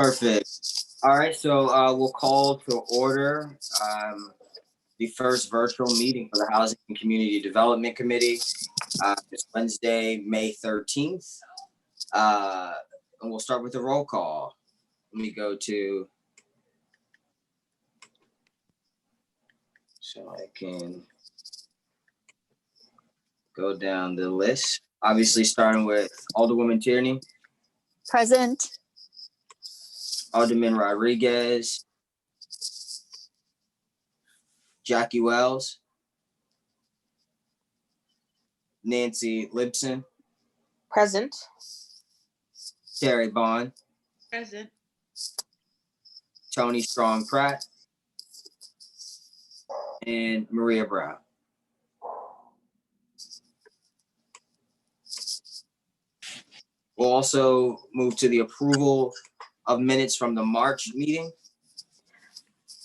Perfect. All right, so we'll call to order the first virtual meeting for the Housing and Community Development Committee. It's Wednesday, May 13th. And we'll start with the roll call. Let me go to, so I can go down the list. Obviously, starting with Alderwoman Tierney. Present. Alderman Rodriguez. Jackie Wells. Nancy Libson. Present. Terry Bond. Present. Tony Strong Pratt. And Maria Brown. We'll also move to the approval of minutes from the March meeting.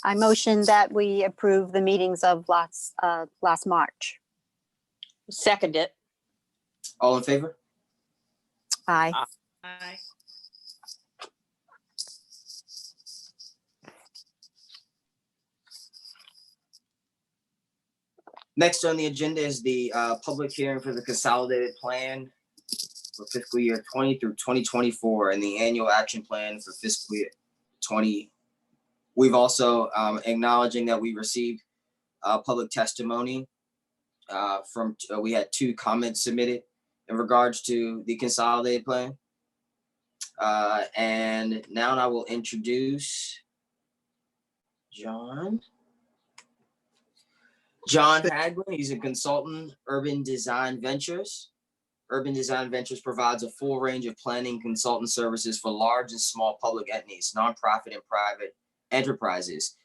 I motion that we approve the meetings of last March. Second it. All in favor? Aye. Aye. Next on the agenda is the public hearing for the consolidated plan for fiscal year 20 through 2024 and the annual action plan for fiscal year 20. We've also acknowledging that we received public testimony from, we had 2 comments submitted in regards to the consolidated plan. And now I will introduce John Haglund. He's a consultant, Urban Design Ventures. Urban Design Ventures provides a full range of planning consultant services for large and small public entities, nonprofit and private enterprises.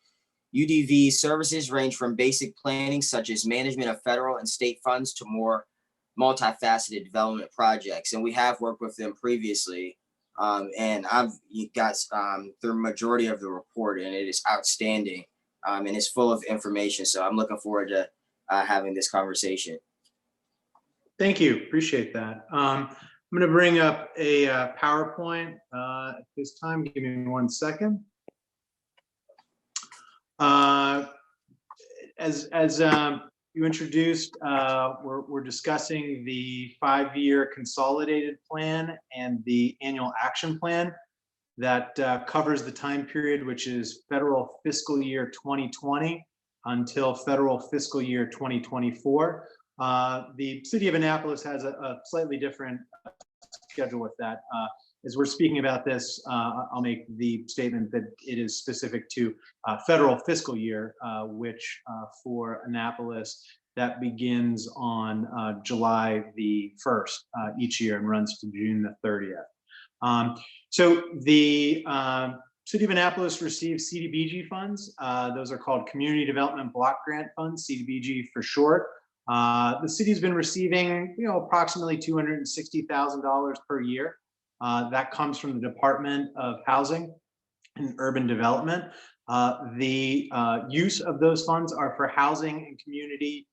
UDV services range from basic planning, such as management of federal and state funds, to more multifaceted development projects. And we have worked with them previously. And I've got the majority of the report, and it is outstanding. And it's full of information. So I'm looking forward to having this conversation. Thank you. Appreciate that. I'm going to bring up a PowerPoint at this time. Give me 1 second. As you introduced, we're discussing the 5-year consolidated plan and the annual action plan that covers the time period, which is federal fiscal year 2020 until federal fiscal year 2024. The city of Annapolis has a slightly different schedule with that. As we're speaking about this, I'll make the statement that it is specific to federal fiscal year, which for Annapolis, that begins on July the 1st each year and runs to June the 30th. So the City of Annapolis receives CDBG funds. Those are called Community Development Block Grant Funds, CDBG for short. The city's been receiving, approximately $260,000 per year. That comes from the Department of Housing and Urban Development. The use of those funds are for housing and community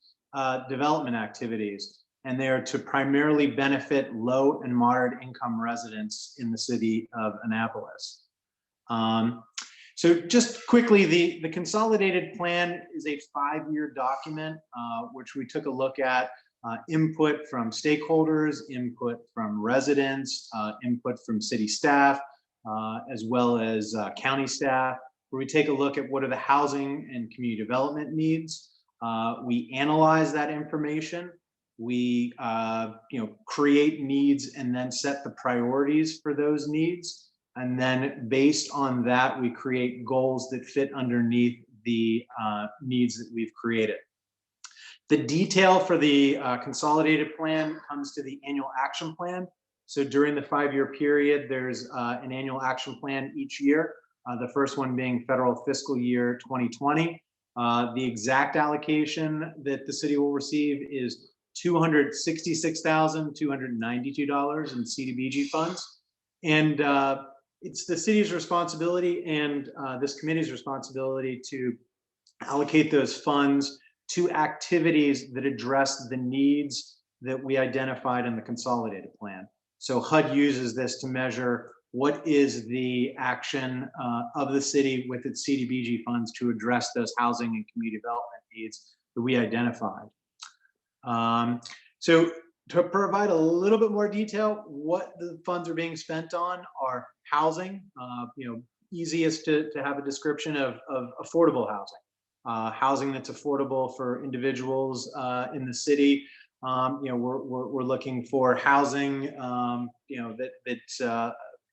development activities, and they are to primarily benefit low and moderate income residents in the city of Annapolis. So just quickly, the consolidated plan is a 5-year document, which we took a look at input from stakeholders, input from residents, input from city staff, as well as county staff, where we take a look at what are the housing and community development needs. We analyze that information. We create needs and then set the priorities for those needs. And then based on that, we create goals that fit underneath the needs that we've created. The detail for the consolidated plan comes to the annual action plan. So during the 5-year period, there's an annual action plan each year. The first one being federal fiscal year 2020. The exact allocation that the city will receive is $266,292 in CDBG funds. And it's the city's responsibility and this committee's responsibility to allocate those funds to activities that address the needs that we identified in the consolidated plan. So HUD uses this to measure what is the action of the city with its CDBG funds to address those housing and community development needs that we identified. So to provide a little bit more detail, what the funds are being spent on are housing, easiest to have a description of affordable housing, housing that's affordable for individuals in the city. We're looking for housing, that's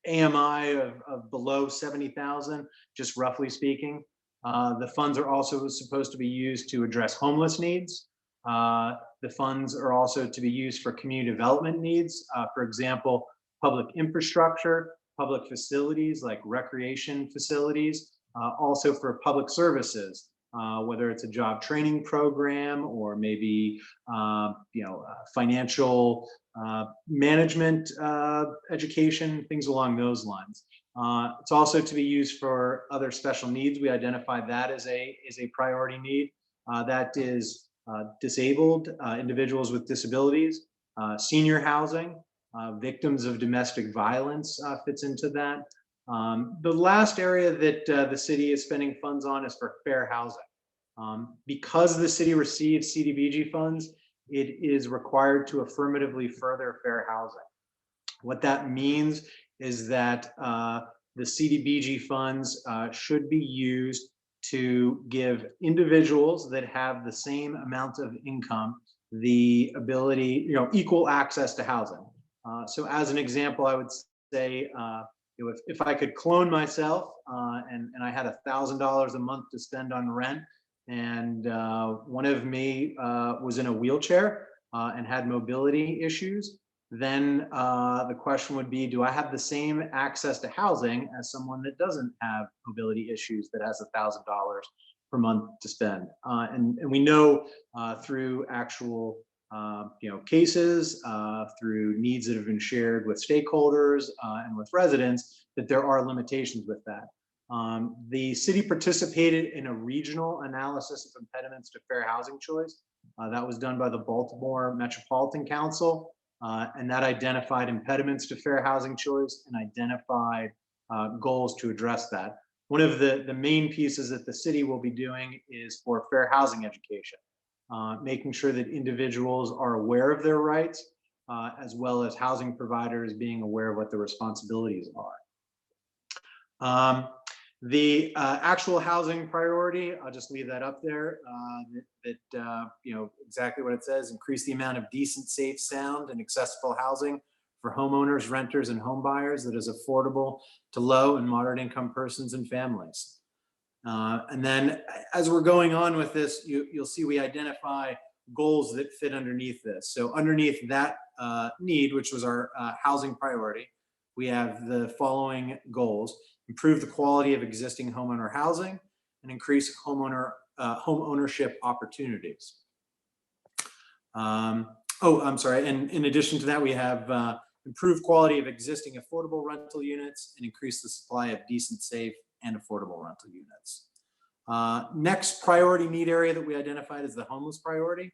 AMI of below 70,000, just roughly speaking. The funds are also supposed to be used to address homeless needs. The funds are also to be used for community development needs. For example, public infrastructure, public facilities like recreation facilities, also for public services, whether it's a job training program or maybe financial management education, things along those lines. It's also to be used for other special needs. We identified that as a priority need. That is disabled individuals with disabilities, senior housing, victims of domestic violence fits into that. The last area that the city is spending funds on is for fair housing. Because the city receives CDBG funds, it is required to affirmatively further fair housing. What that means is that the CDBG funds should be used to give individuals that have the same amount of income the ability, equal access to housing. So as an example, I would say, if I could clone myself and I had $1,000 a month to spend on rent, and one of me was in a wheelchair and had mobility issues, then the question would be, do I have the same access to housing as someone that doesn't have mobility issues that has $1,000 per month to spend? And we know through actual cases, through needs that have been shared with stakeholders and with residents, that there are limitations with that. The city participated in a regional analysis of impediments to fair housing choice. That was done by the Baltimore Metropolitan Council, and that identified impediments to fair housing choice and identified goals to address that. One of the main pieces that the city will be doing is for fair housing education, making sure that individuals are aware of their rights, as well as housing providers being aware of what the responsibilities are. The actual housing priority, I'll just leave that up there. Exactly what it says: increase the amount of decent, safe, sound, and accessible housing for homeowners, renters, and home buyers that is affordable to low and moderate income persons and families. And then, as we're going on with this, you'll see we identify goals that fit underneath this. So underneath that need, which was our housing priority, we have the following goals: improve the quality of existing homeowner housing and increase home ownership opportunities. I'm sorry. And in addition to that, we have improve quality of existing affordable rental units and increase the supply of decent, safe, and affordable rental units. Next priority need area that we identified is the homeless priority.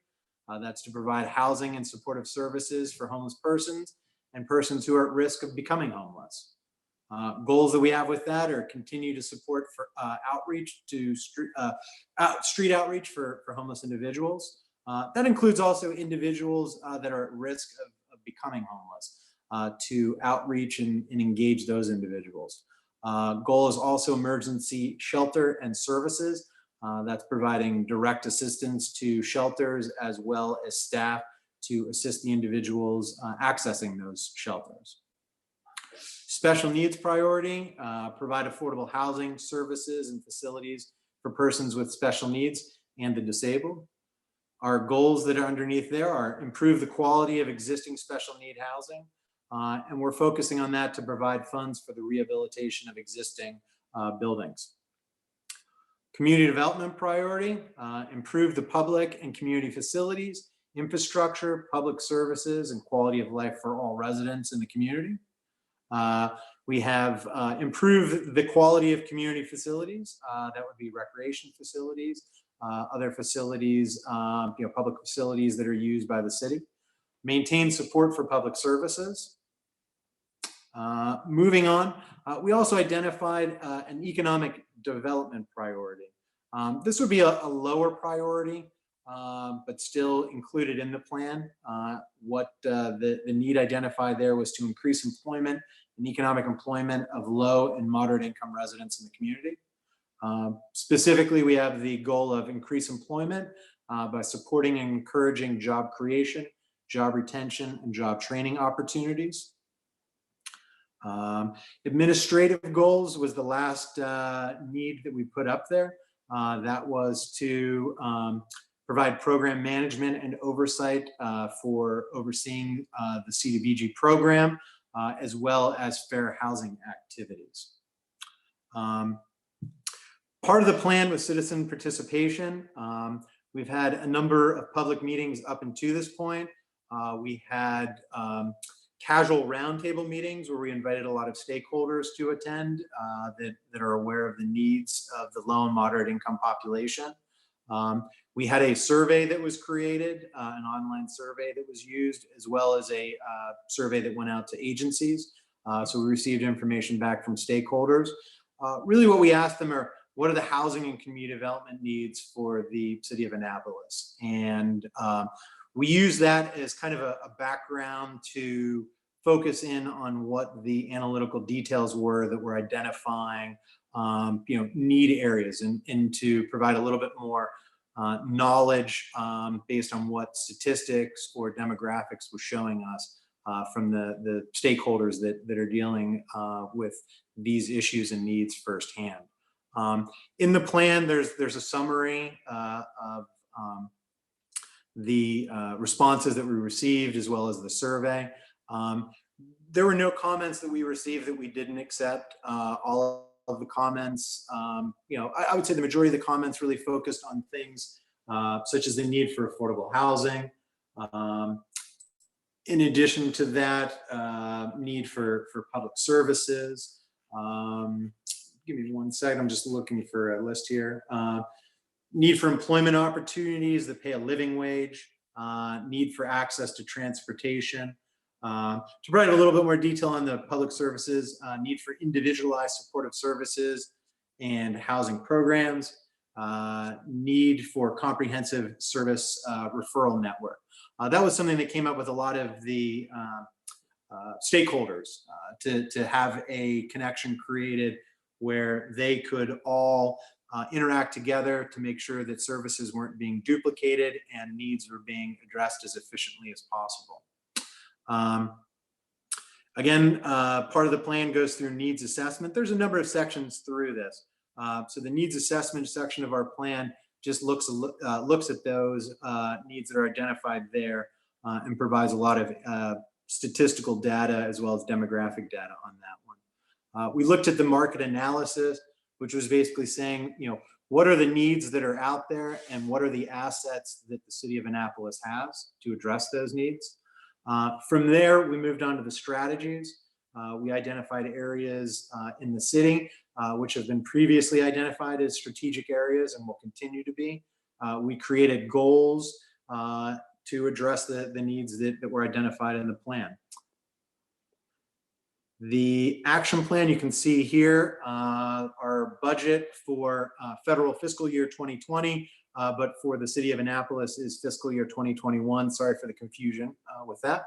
That's to provide housing and supportive services for homeless persons and persons who are at risk of becoming homeless. Goals that we have with that are continue to support for outreach to street outreach for homeless individuals. That includes also individuals that are at risk of becoming homeless, to outreach and engage those individuals. Goal is also emergency shelter and services. That's providing direct assistance to shelters as well as staff to assist the individuals accessing those shelters. Special needs priority, provide affordable housing, services, and facilities for persons with special needs and the disabled. Our goals that are underneath there are improve the quality of existing special need housing, and we're focusing on that to provide funds for the rehabilitation of existing buildings. Community development priority, improve the public and community facilities, infrastructure, public services, and quality of life for all residents in the community. We have improved the quality of community facilities. That would be recreation facilities, other facilities, public facilities that are used by the city. Maintain support for public services. Moving on, we also identified an economic development priority. This would be a lower priority, but still included in the plan. What the need identified there was to increase employment and economic employment of low and moderate income residents in the community. Specifically, we have the goal of increased employment by supporting and encouraging job creation, job retention, and job training opportunities. Administrative goals was the last need that we put up there. That was to provide program management and oversight for overseeing the CDBG program, as well as fair housing activities. Part of the plan was citizen participation. We've had a number of public meetings up until this point. We had casual roundtable meetings where we invited a lot of stakeholders to attend that are aware of the needs of the low and moderate income population. We had a survey that was created, an online survey that was used, as well as a survey that went out to agencies. So we received information back from stakeholders. Really what we asked them are, what are the housing and community development needs for the city of Annapolis? And we use that as kind of a background to focus in on what the analytical details were that we're identifying, need areas, and to provide a little bit more knowledge based on what statistics or demographics was showing us from the stakeholders that are dealing with these issues and needs firsthand. In the plan, there's a summary of the responses that we received, as well as the survey. There were no comments that we received that we didn't accept. All of the comments, I would say the majority of the comments really focused on things such as the need for affordable housing. In addition to that, need for public services. Give me 1 second, I'm just looking for a list here. Need for employment opportunities that pay a living wage, need for access to transportation. To provide a little bit more detail on the public services, need for individualized supportive services and housing programs, need for comprehensive service referral network. That was something that came up with a lot of the stakeholders to have a connection created where they could all interact together to make sure that services weren't being duplicated and needs were being addressed as efficiently as possible. Again, part of the plan goes through needs assessment. There's a number of sections through this. So the needs assessment section of our plan just looks at those needs that are identified there and provides a lot of statistical data as well as demographic data on that one. We looked at the market analysis, which was basically saying, what are the needs that are out there and what are the assets that the city of Annapolis has to address those needs. From there, we moved on to the strategies. We identified areas in the city which have been previously identified as strategic areas and will continue to be. We created goals to address the needs that were identified in the plan. The action plan you can see here, our budget for federal fiscal year 2020, but for the city of Annapolis is fiscal year 2021. Sorry for the confusion with that.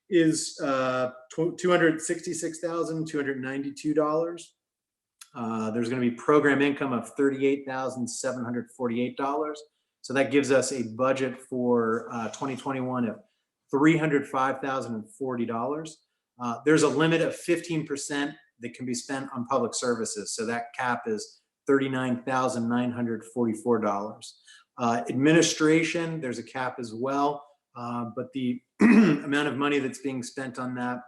Is $266,292. There's going to be program income of $38,748. So that gives us a budget for 2021 of $305,040. There's a limit of 15% that can be spent on public services. So that cap is $39,944. Administration, there's a cap as well, but the amount of money that's being spent on that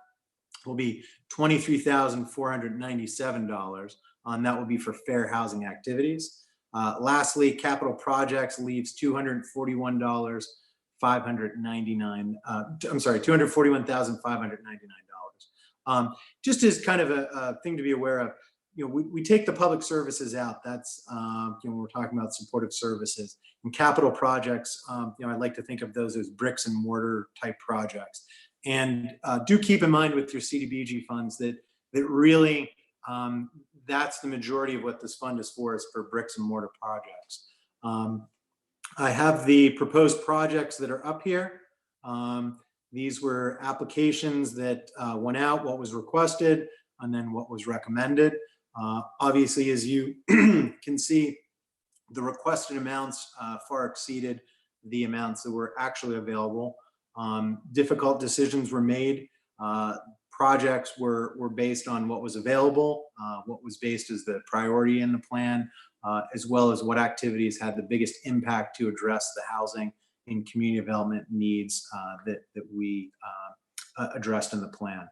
will be $23,497. That will be for fair housing activities. Lastly, capital projects leaves $241,599. Just as kind of a thing to be aware of, we take the public services out. That's when we're talking about supportive services and capital projects. I'd like to think of those as bricks and mortar type projects. And do keep in mind with your CDBG funds that really, that's the majority of what this fund is for bricks and mortar projects. I have the proposed projects that are up here. These were applications that went out, what was requested, and then what was recommended. Obviously, as you can see, the requested amounts far exceeded the amounts that were actually available. Difficult decisions were made. Projects were based on what was available, what was based as the priority in the plan, as well as what activities had the biggest impact to address the housing and community development needs that we addressed in the plan.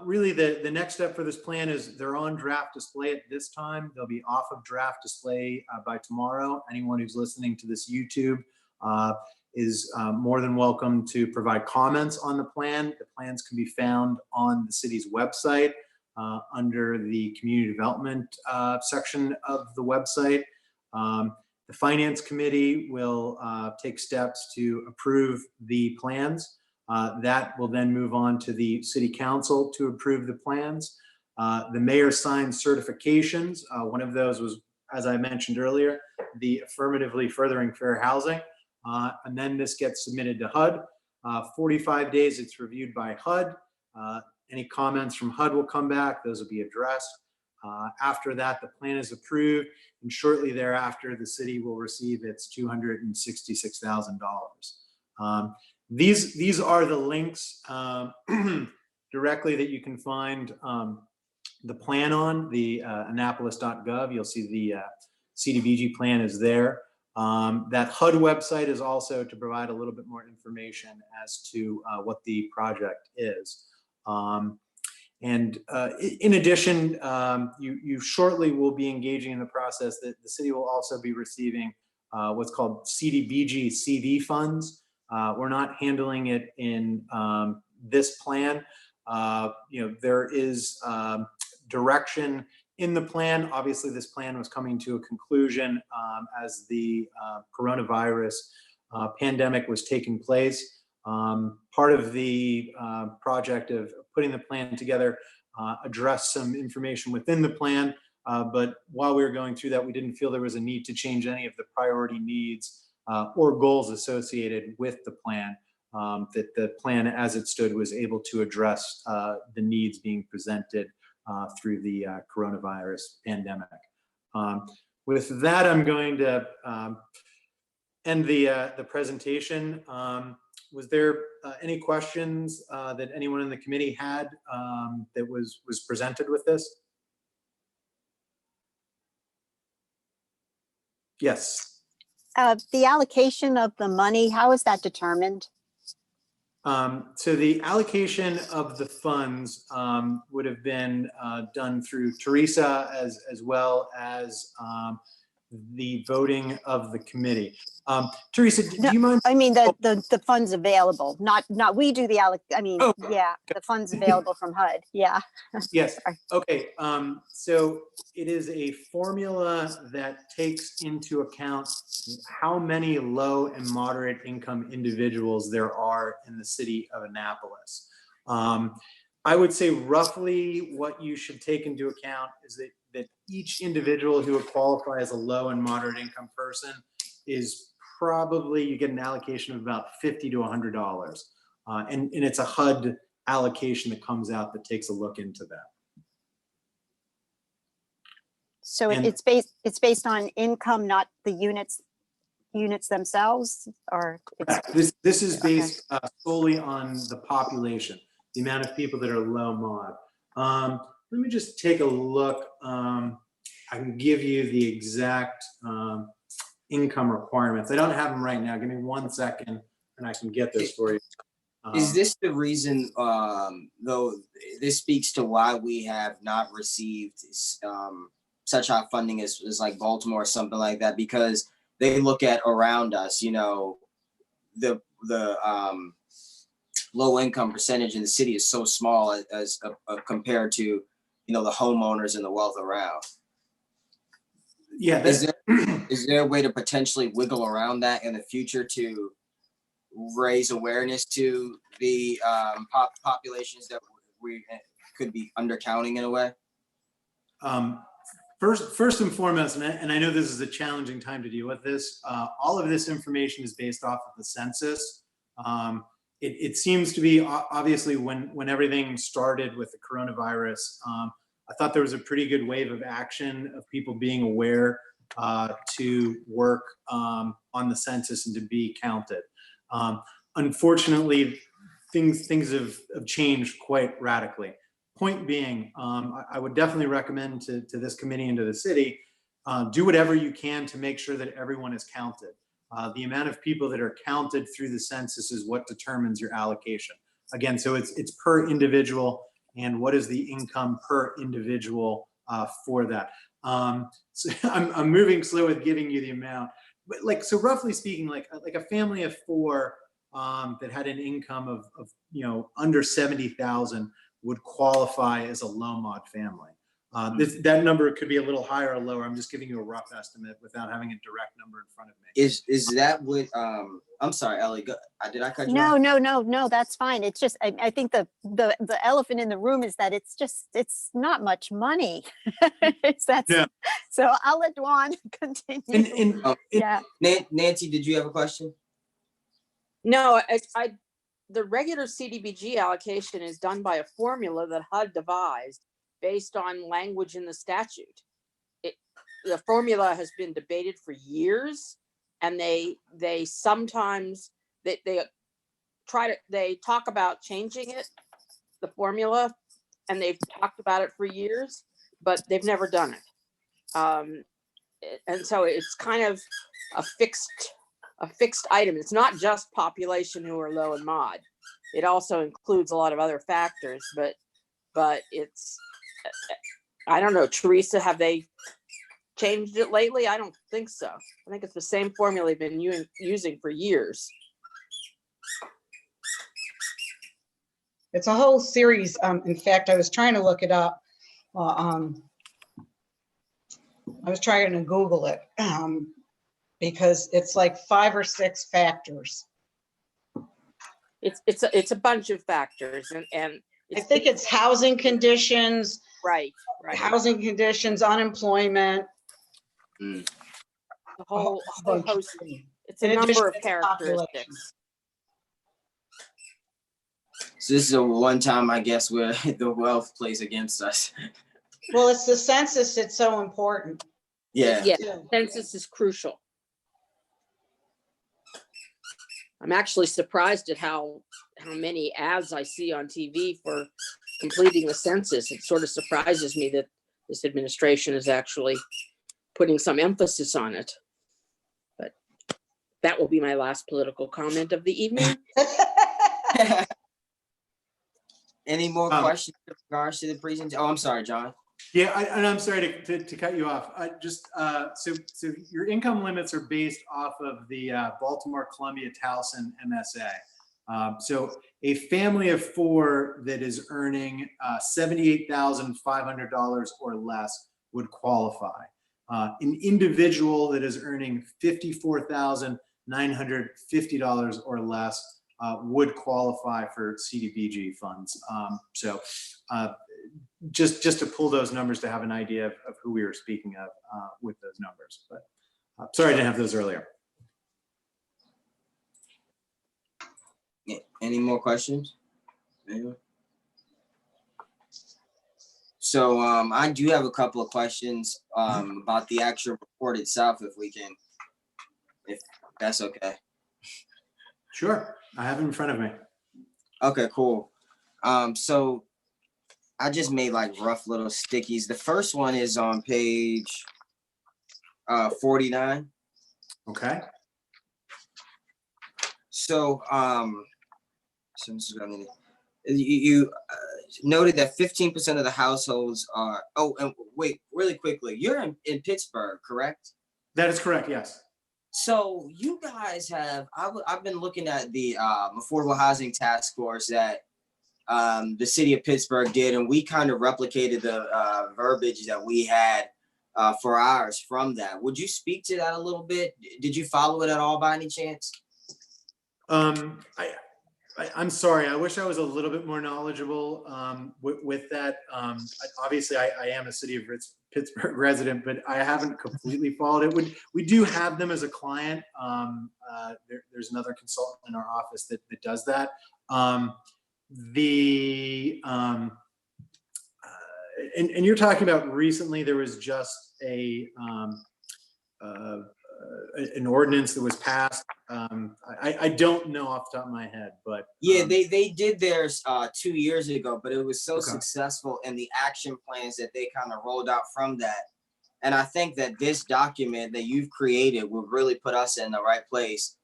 Really the next step for this plan is they're on draft display at this time. They'll be off of draft display by tomorrow. Anyone who's listening to this YouTube is more than welcome to provide comments on the plan. The plans can be found on the city's website under the community development section of the website. The Finance Committee will take steps to approve the plans. That will then move on to the City Council to approve the plans. The mayor signed certifications. One of those was, as I mentioned earlier, the affirmatively furthering fair housing. And then this gets submitted to HUD. 45 days, it's reviewed by HUD. Any comments from HUD will come back. Those will be addressed. After that, the plan is approved, and shortly thereafter, the city will receive its $266,000. These are the links directly that you can find the plan on the Annapolis.gov. You'll see the CDBG plan is there. That HUD website is also to provide a little bit more information as to what the project is. In addition, you shortly will be engaging in the process that the city will also be receiving what's called CDBG CV funds. We're not handling it in this plan. There is direction in the plan. Obviously, this plan was coming to a conclusion as the coronavirus pandemic was taking place. Part of the project of putting the plan together addressed some information within the plan, but while we were going through that, we didn't feel there was a need to change any of the priority needs or goals associated with the plan, that the plan as it stood was able to address the needs being presented through the coronavirus pandemic. With that, I'm going to end the presentation. Was there any questions that anyone in the committee had that was presented with this? Yes. The allocation of the money, how is that determined? So the allocation of the funds would have been done through Teresa as well as the voting of the committee. Teresa, do you mind? I mean, the funds available, not we do the Oh, yeah, the funds available from HUD. Yeah. Yes. Okay. So it is a formula that takes into account how many low and moderate income individuals there are in the city of Annapolis. I would say roughly what you should take into account is that each individual who would qualify as a low and moderate income person is probably, you get an allocation of about $50 to $100. And it's a HUD allocation that comes out that takes a look into that. So And- it's based on income, not the units themselves, or it's, This is based solely on the population, the amount of people that are low mod. Let me just take a look. I can give you the exact income requirements. I don't have them right now. Give me 1 second and I can get this for you. Is this the reason, though, this speaks to why we have not received such high funding as like Baltimore or something like that? Because they look at around us, the low income percentage in the city is so small as compared to, the homeowners and the wealth around. Yeah. Is there a way to potentially wiggle around that in the future to raise awareness to the populations that we could be undercounting in a way? First and foremost, and I know this is a challenging time to deal with this, all of this information is based off of the census. It seems to be, obviously, when everything started with the coronavirus, I thought there was a pretty good wave of action of people being aware to work on the census and to be counted. Unfortunately, things have changed quite radically. Point being, I would definitely recommend to this committee and to the city, do whatever you can to make sure that everyone is counted. The amount of people that are counted through the census is what determines your allocation. Again, so it's per individual, and what is the income per individual for that. So I'm moving slow with giving you the amount, but so roughly speaking, like a family of 4 that had an income of under 70,000 would qualify as a low mod family. That number could be a little higher or lower. I'm just giving you a rough estimate without having a direct number in front of me. Is that what, I'm sorry, Ellie, did I cut you off? No, that's fine. It's just, I think the elephant in the room is that it's not much money. Yeah. So I'll let Dwan continue. Yeah. Nancy, did you have a question? No, the regular CDBG allocation is done by a formula that HUD devised based on language in the statute. The formula has been debated for years, and they sometimes they talk about changing it, the formula, and they've talked about it for years, but they've never done it. And so it's kind of a fixed item. It's not just population who are low and mod. It also includes a lot of other factors, but it's, I don't know, Teresa, have they changed it lately? I don't think so. I think it's the same formula they've been using for years. It's a whole series. In fact, I was trying to look it up. I was trying to Google it because it's like 5 or 6 factors. It's a bunch of factors, and I think it's housing conditions, right. housing conditions, unemployment. The whole bunch. host. It's In a addition number of to the population. characteristics. So this is a one time, I guess, where the wealth plays against us. Well, it's the census that's so important. Yeah. Census is crucial. I'm actually surprised at how many ads I see on TV for completing the census. It sort of surprises me that this administration is actually putting some emphasis on it. But that will be my last political comment of the evening. Any more questions in regards to the presentation? Oh, I'm sorry, John. Yeah, and I'm sorry to cut you off. So your income limits are based off of the Baltimore, Columbia, Towson MSA. So a family of 4 that is earning $78,500 or less would qualify. An individual that is earning $54,950 or less would qualify for CDBG funds. Just to pull those numbers to have an idea of who we were speaking of with those numbers. But sorry I didn't have those earlier. Any more questions? Anyone? So I do have a couple of questions about the actual report itself, if that's okay. Sure, I have it in front of me. Okay, cool. So I just made like rough little stickies. The first one is on page 49. Okay. So you noted that 15% of the households are, oh, and wait, really quickly, you're in Pittsburgh, correct? That is correct, yes. So you guys have, I've been looking at the affordable housing task force that the city of Pittsburgh did, and we kind of replicated the verbiage that we had for ours from that. Would you speak to that a little bit? Did you follow it at all by any chance? I'm sorry. I wish I was a little bit more knowledgeable with that. Obviously, I am a city of Pittsburgh resident, but I haven't completely followed it. We do have them as a client. There's another consultant in our office that does that. And you're talking about recently there was just an ordinance that was passed. I don't know off the top of my head, but Yeah, they did theirs 2 years ago, but it was so Okay. successful in the action plans that they kind of rolled out from that. And I think that this document that you've created will really put us in the right place,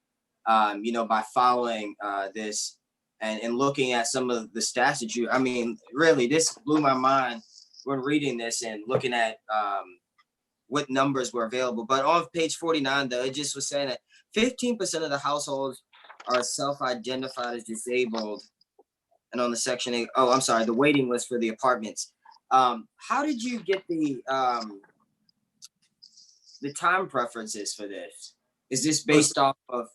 by following this and looking at some of the stats that I mean, really, this blew my mind when reading this and looking at what numbers were available. But on page 49, though, it just was saying that 15% of the households are self-identified as disabled. And on the section 8, oh, I'm sorry, the waiting list for the apartments. How did you get the time preferences for this? Is this based off of?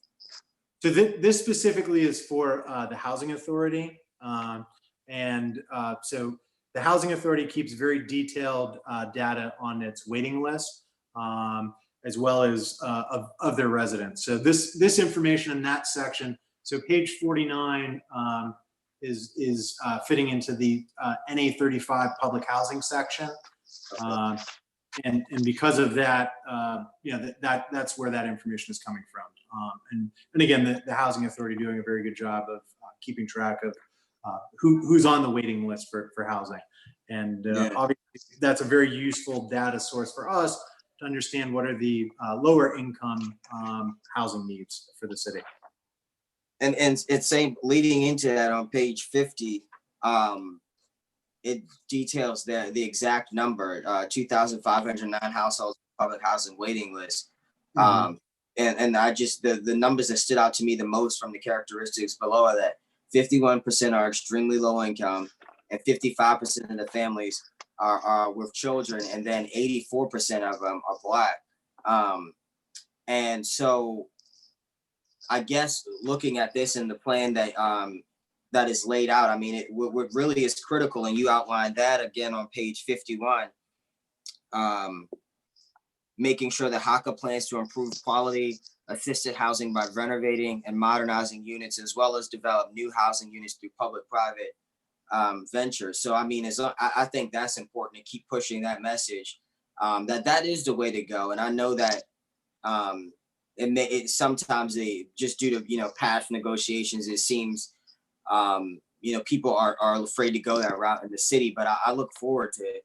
So this specifically is for the housing authority. So the housing authority keeps very detailed data on its waiting list, as well as of their residents. So this information in that section, so page 49 is fitting into the NA 35 public housing section. And because of that, that's where that information is coming from. And again, the housing authority doing a very good job of keeping track of who's on the waiting list for housing. And obviously that's a very useful data source for us to understand what are the lower income housing needs for the city. And it's saying leading into that on page 50, it details the exact number, 2,509 households public housing waiting list. And I just, the numbers that stood out to me the most from the characteristics below are that 51% are extremely low income, and 55% of the families are with children, and then 84% of them are Black. And so I guess looking at this in the plan that is laid out, I mean, what really is critical, and you outlined that again on page 51, making sure that HACA plans to improve quality assisted housing by renovating and modernizing units, as well as develop new housing units through public-private ventures. So, I mean, I think that's important to keep pushing that message, that is the way to go. And I know that sometimes just due to, past negotiations, it seems, people are afraid to go that route in the city, but I look forward to,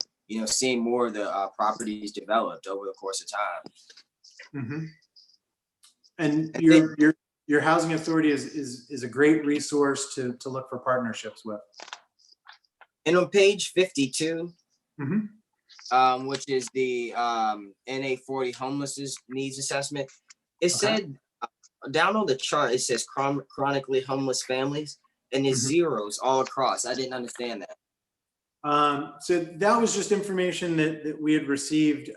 seeing more of the properties developed over the course of time. And your housing authority is a great resource to look for partnerships with. And on page 52, which is the NA 40 homelessness needs assessment, it said down on the chart, it says chronically homeless families, and there's zeros all across. I didn't understand that. So that was just information that we had received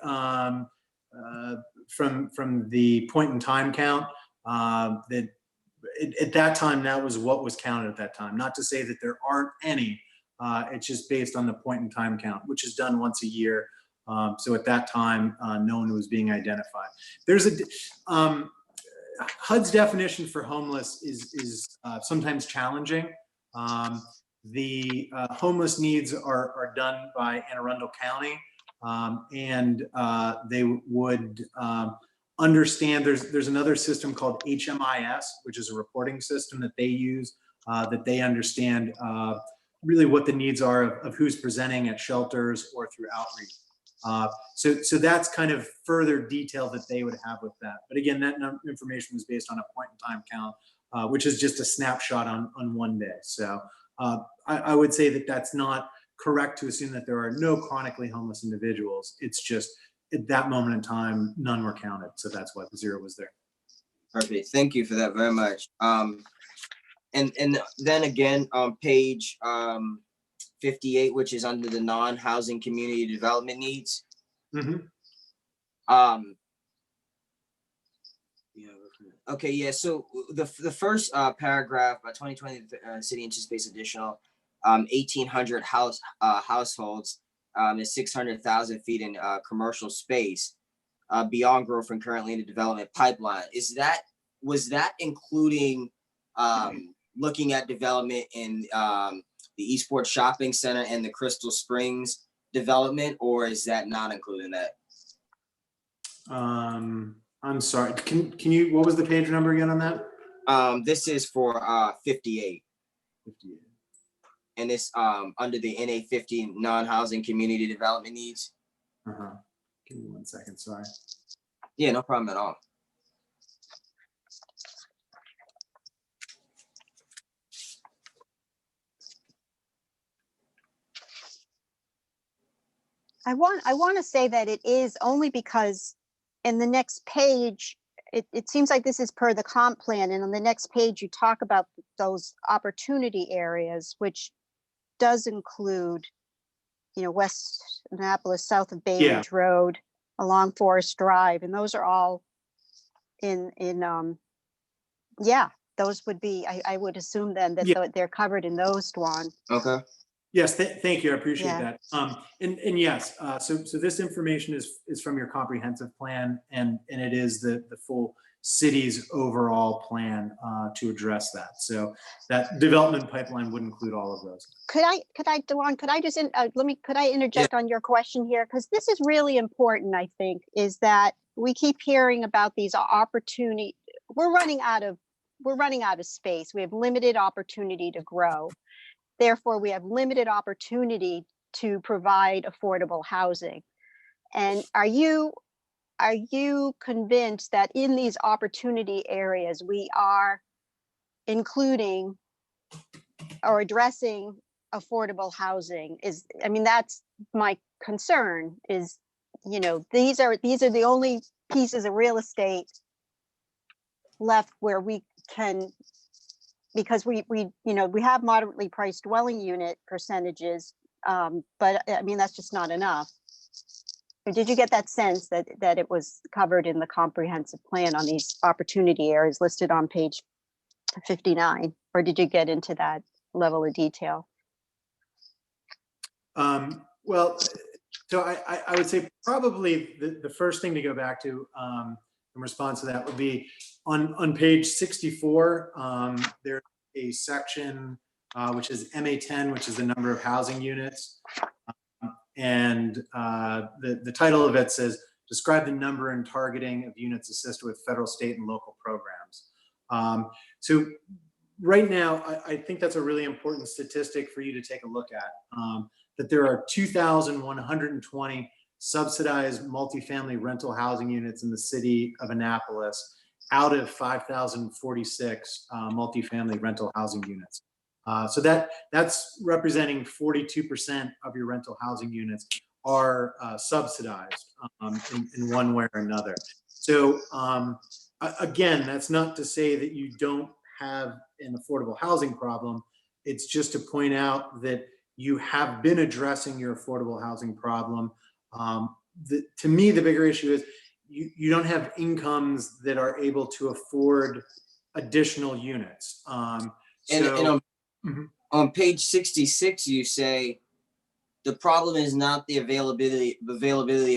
from the point in time count. That at that time, that was what was counted at that time. Not to say that there aren't any. It's just based on the point in time count, which is done once a year. So at that time, no one was being identified. There's HUD's definition for homeless is sometimes challenging. The homeless needs are done by Anne Arundel County, and they would understand there's another system called HMIS, which is a reporting system that they use, that they understand really what the needs are of who's presenting at shelters or through outreach. So that's kind of further detail that they would have with that. But again, that information was based on a point in time count, which is just a snapshot on one day. So I would say that that's not correct to assume that there are no chronically homeless individuals. It's just at that moment in time, none were counted. So that's why the zero was there. Perfect. Thank you for that very much. And then again on page 58, which is under the non-housing community development needs. Okay, yeah, so the first paragraph, by 2020, city anticipates additional 1,800 households and 600,000 feet in commercial space beyond growth and currently in the development pipeline. Was that including looking at development in the Eastport Shopping Center and the Crystal Springs development, or is that not including that? I'm sorry. Can you? What was the page number again on that? This is for 58. 58. And it's under the NA 50 non-housing community development needs. Give me 1 second. Sorry. Yeah, no problem at all. I want to say that it is only because in the next page, it seems like this is per the comp plan, and on the next page you talk about those opportunity areas, which does include, West Annapolis, south of Bay Ridge Road, along Forest Drive, and those are all in those would be, I would assume then that they're covered in those, Dwan. Okay. Yes, thank you. I appreciate Yeah. that. And yes, so this information is from your comprehensive plan, and it is the full city's overall plan to address that. So that development pipeline would include all of those. Dewan, could I just could I interject on your question here? Because this is really important, I think, is that we keep hearing about these opportunities. We're running out of space. We have limited opportunity to grow. Therefore, we have limited opportunity to provide affordable housing. And are you convinced that in these opportunity areas, we are including or addressing affordable housing? That's my concern is, these are the only pieces of real estate left where we can, because we have moderately priced dwelling unit percentages, but that's just not enough. Or did you get that sense that it was covered in the comprehensive plan on these opportunity areas listed on page 59, or did you get into that level of detail? Well, so I would say probably the first thing to go back to in response to that would be on page 64. There's a section which is MA10, which is the number of housing units, and the title of it says describe the number and targeting of units assisted with federal, state, and local programs. So right now, I think that's a really important statistic for you to take a look at, that there are 2,120 subsidized multifamily rental housing units in the city of Annapolis out of 5,046 multifamily rental housing units. So that's representing 42% of your rental housing units are subsidized in one way or another. So again, that's not to say that you don't have an affordable housing problem. It's just to point out that you have been addressing your affordable housing problem. To me, the bigger issue is you don't have incomes that are able to afford additional units. On page 66, you say the problem is not the availability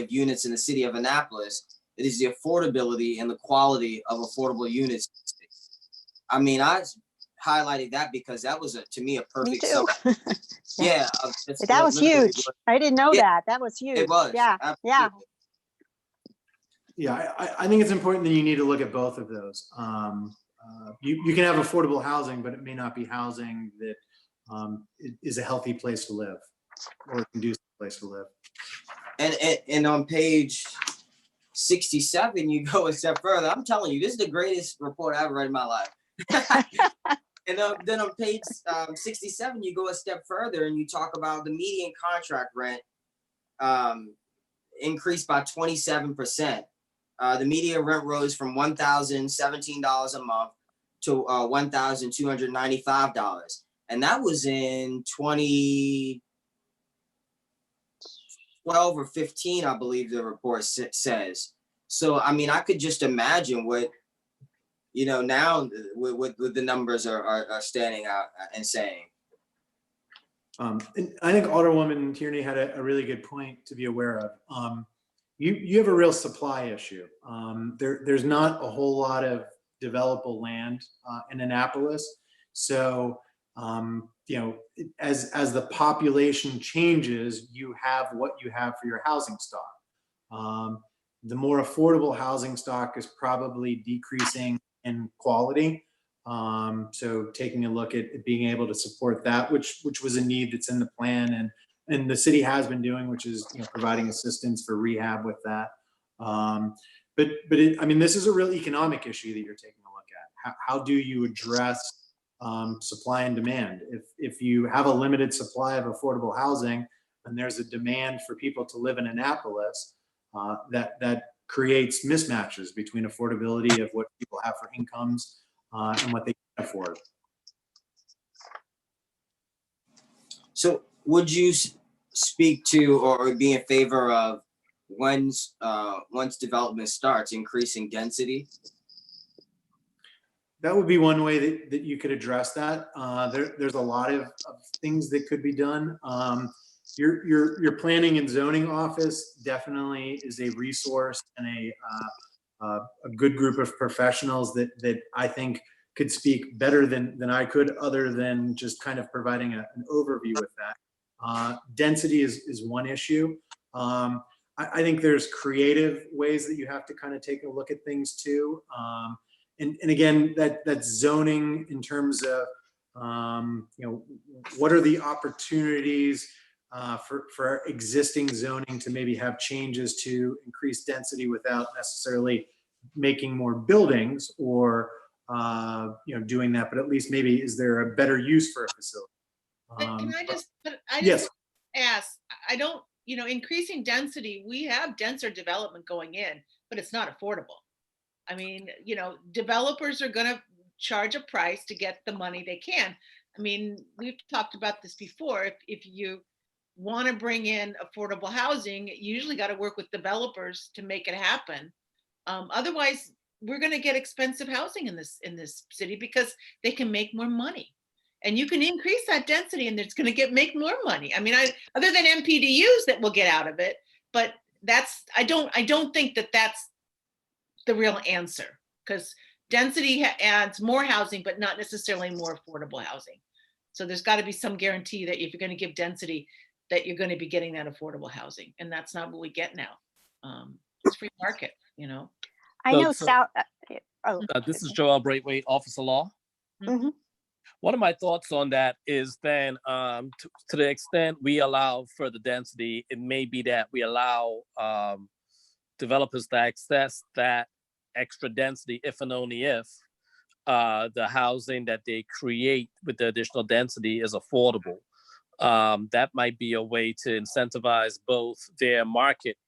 of units in the city of Annapolis. It is the affordability and the quality of affordable units. I highlighted that because that was to me a perfect. Me too. Yeah, that was huge. I didn't know that. That was huge. It was. Yeah, absolutely. Yeah, I think it's important that you need to look at both of those. You can have affordable housing, but it may not be housing that is a healthy place to live or a conducive place to live. And on page 67, you go a step further. I'm telling you, this is the greatest report I've ever read in my life. And then on page 67, you go a step further and you talk about the median contract rent increased by 27%. The median rent rose from $1,017 a month to $1,295. And that was in 2012 or 15, I believe the report says. So, I could just imagine what now with the numbers are standing out and saying. And I think Alderwoman Tierney had a really good point to be aware of. You have a real supply issue. There's not a whole lot of developable land in Annapolis. So, as the population changes, you have what you have for your housing stock. The more affordable housing stock is probably decreasing in quality. So taking a look at being able to support that, which was a need that's in the plan, and the city has been doing, which is providing assistance for rehab with that. But this is a real economic issue that you're taking a look at. How do you address supply and demand? If you have a limited supply of affordable housing and there's a demand for people to live in Annapolis, that creates mismatches between affordability of what people have for incomes and what they can afford. So would you speak to or be in favor of once development starts, increasing density? That would be one way that you could address that. There's a lot of things that could be done. Your planning and zoning office definitely is a resource and a good group of professionals that I think could speak better than I could, other than just kind of providing an overview with that. Density is one issue. I think there's creative ways that you have to kind of take a look at things too. And again, that's zoning in terms of, what are the opportunities for existing zoning to maybe have changes to increase density without necessarily making more buildings or doing that, but at least maybe is there a better use for a facility? Can I just Yes. ask, I don't, increasing density, we have denser development going in, but it's not affordable. Developers are gonna charge a price to get the money they can. We've talked about this before. If you want to bring in affordable housing, you usually got to work with developers to make it happen. Otherwise, we're going to get expensive housing in this city because they can make more money, and you can increase that density, and it's going to make more money. Other than MPDUs that we'll get out of it, but I don't think that that's the real answer, because density adds more housing, but not necessarily more affordable housing. So there's got to be some guarantee that if you're going to give density, that you're going to be getting that affordable housing, and that's not what we get now. It's free market, I know South. This is Joel Braithwaite, Officer Law. Mhm. One of my thoughts on that is then to the extent we allow further density, it may be that we allow developers to access that extra density if and only if the housing that they create with the additional density is affordable. That might be a way to incentivize both their market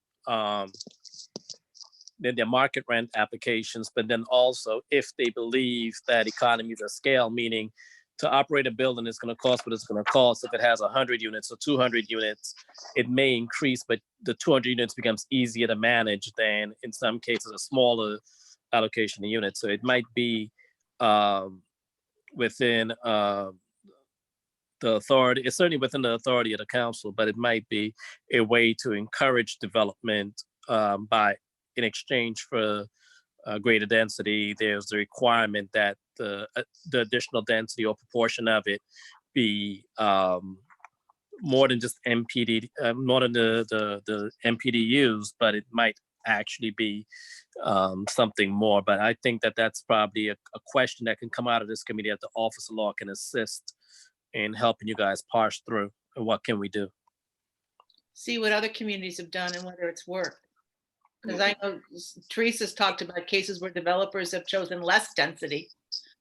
rent applications, but then also if they believe that economies of scale, meaning to operate a building is going to cost what it's going to cost. If it has 100 units or 200 units, it may increase, but the 200 units becomes easier to manage than in some cases a smaller allocation of units. So it might be within the authority, it's certainly within the authority of the council, but it might be a way to encourage development in exchange for greater density. There's the requirement that the additional density or proportion of it be more than just MPD, more than the MPDUs, but it might actually be something more. But I think that's probably a question that can come out of this committee that the Office of Law can assist in helping you guys parse through. And what can we do? See what other communities have done and whether it's worked. Because I know Teresa's talked about cases where developers have chosen less density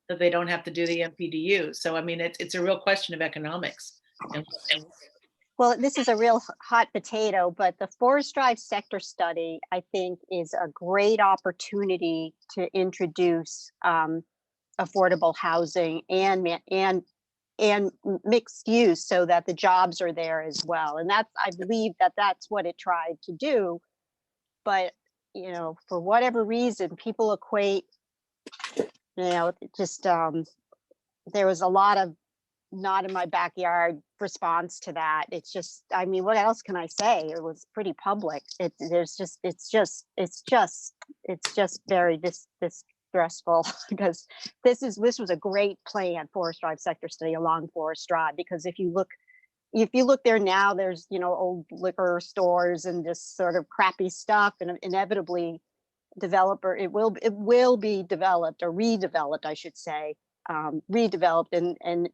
so they don't have to do the MPDU. So, it's a real question of economics. Well, this is a real hot potato, but the Forest Drive sector study, I think, is a great opportunity to introduce affordable housing and mixed use so that the jobs are there as well. And I believe that's what it tried to do. But, for whatever reason, people equate you know, it just, there was a lot of not in my backyard response to that. It's just, I mean, what else can I say? It was pretty public. It's just very distressful because this was a great plan, Forest Drive sector study along Forest Drive, because if you look there now, there's, you know, old liquor stores and just sort of crappy stuff, and inevitably it will be developed, or redeveloped, I should say, redeveloped, and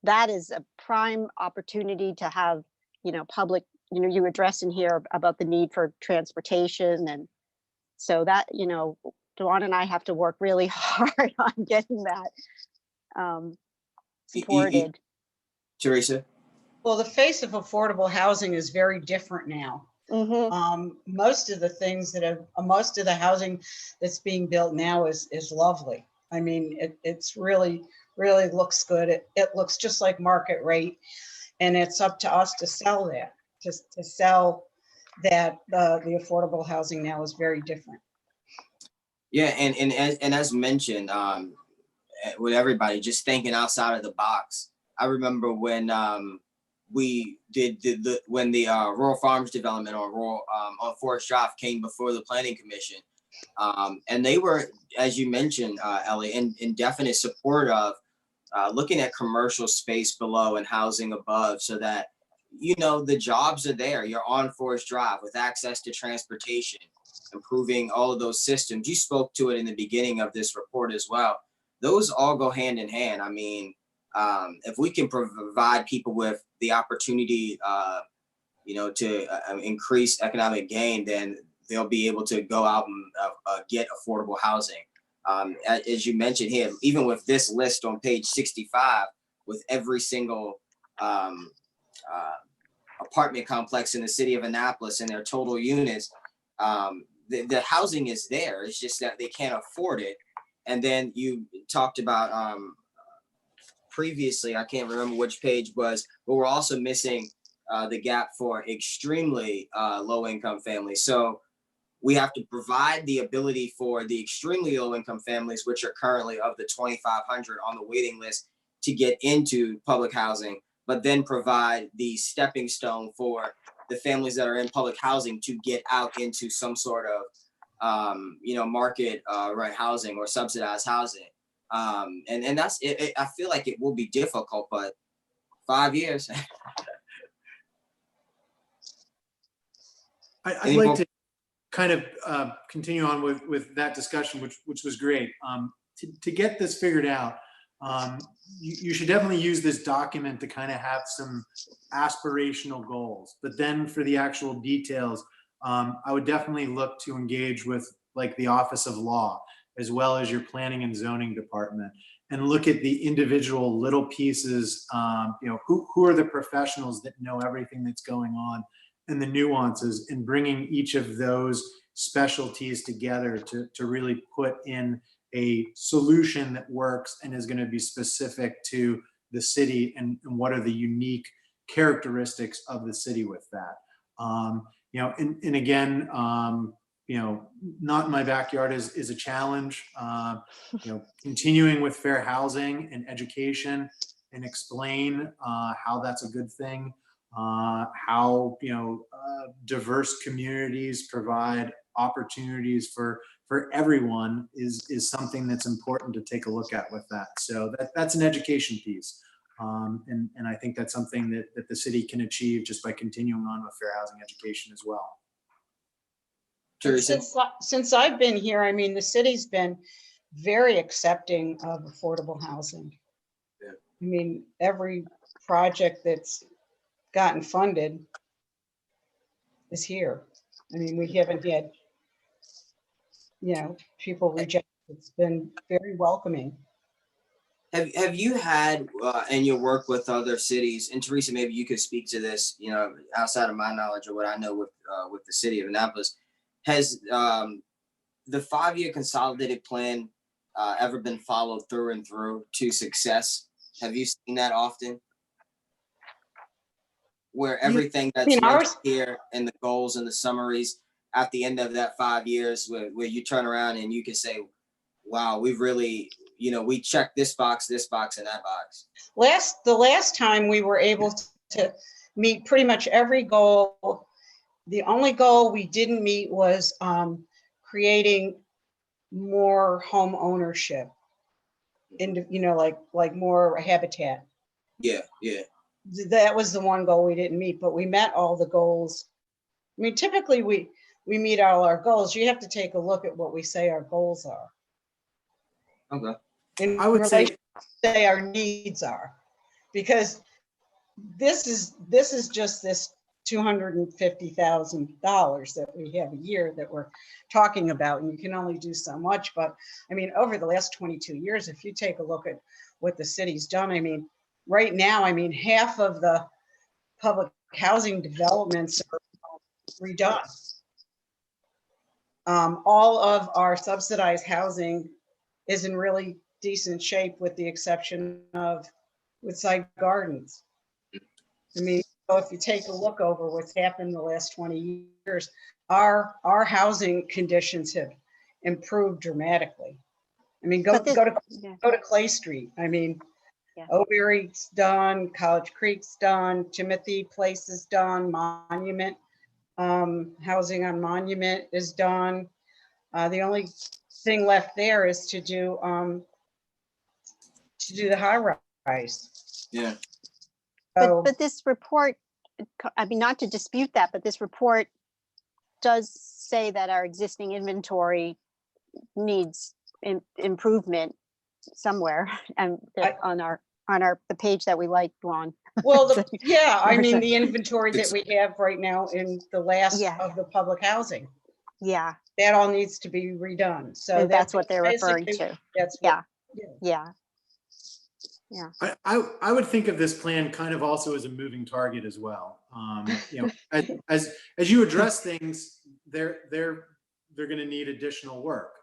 that is a prime opportunity to have, you know, public, you know, you address in here about the need for transportation. And so that, you know, Dawn and I have to work really hard on getting that supported. Teresa? Well, the face of affordable housing is very different now. Most of the things most of the housing that's being built now is lovely. I mean, it's really looks good. It looks just like market rate, and it's up to us to sell that, to sell that. The affordable housing now is very different. Yeah, and as mentioned, with everybody just thinking outside of the box. I remember when we did when the rural farms development on Forest Drive came before the Planning Commission, and they were, as you mentioned, Ellie, in definite support of looking at commercial space below and housing above, so that, you know, the jobs are there. You're on Forest Drive with access to transportation, improving all of those systems. You spoke to it in the beginning of this report as well. Those all go hand in hand. I mean, if we can provide people with the opportunity, you know, to increase economic gain, then they'll be able to go out and get affordable housing. As you mentioned here, even with this list on page 65, with every single apartment complex in the city of Annapolis and their total units, the housing is there. It's just that they can't afford it. And then you talked about previously, I can't remember which page was, but we're also missing the gap for extremely low income families. So we have to provide the ability for the extremely low income families, which are currently of the 2,500 on the waiting list, to get into public housing, but then provide the stepping stone for the families that are in public housing to get out into some sort of you know, market rent housing or subsidized housing. And that's it. I feel like it will be difficult, but 5 years. I'd like to kind of continue on with that discussion, which was great. To get this figured out, you should definitely use this document to kind of have some aspirational goals. But then for the actual details, I would definitely look to engage with like the Office of Law, as well as your planning and zoning department, and look at the individual little pieces. You know, who are the professionals that know everything that's going on, and the nuances, and bringing each of those specialties together to really put in a solution that works and is going to be specific to the city, and what are the unique characteristics of the city with that. You know, and again, you know, not in my backyard is a challenge. You know, continuing with fair housing and education, and explain how that's a good thing. How, you know, diverse communities provide opportunities for everyone is something that's important to take a look at with that. So that's an education piece. And I think that's something that the city can achieve just by continuing on with fair housing education as well. Since I've been here, I mean, the city's been very accepting of affordable housing. Yeah. I mean, every project that's gotten funded is here. I mean, we haven't had, you know, people reject. It's been very welcoming. Have you had in your work with other cities, and Teresa, maybe you could speak to this, you know, outside of my knowledge or what I know with the city of Annapolis, has the 5-year consolidated plan ever been followed through and through to success? Have you seen that often? Where everything that's mentioned here and the goals and the summaries at the end of that 5 years, where you turn around and you can say, wow, we've really, you know, we check this box, and that box. The last time we were able to meet pretty much every goal. The only goal we didn't meet was creating more home ownership, and you know, like more habitat. Yeah, yeah. That was the one goal we didn't meet, but we met all the goals. I mean, typically we meet all our goals. You have to take a look at what we say our goals are. Okay. And I would say our needs are, because this is just this $250,000 that we have a year that we're talking about, and you can only do so much. But I mean, over the last 22 years, if you take a look at what the city's done, I mean, right now, I mean, half of the public housing developments are redone. All of our subsidized housing is in really decent shape, with the exception of Woodside Gardens. I mean, so if you take a look over what's happened in the last 20 years, our housing conditions have improved dramatically. I mean, go to Clay Street. I mean, Yeah. Oberry's done, College Creek's done, Timothy Place is done, Monument, housing on Monument is done. The only thing left there is to do the high rise. Yeah. So, But this report, I mean, not to dispute that, but this report does say that our existing inventory needs improvement somewhere, and on the page that we like, Ron. well, yeah, I mean, the inventory that we have right now in the last Yeah. of the public housing, Yeah, that all needs to be redone. So and that's what they're referring to. That's Yeah, yeah. yeah. I would think of this plan kind of also as a moving target as well. You know, as you address things, they're going to need additional work.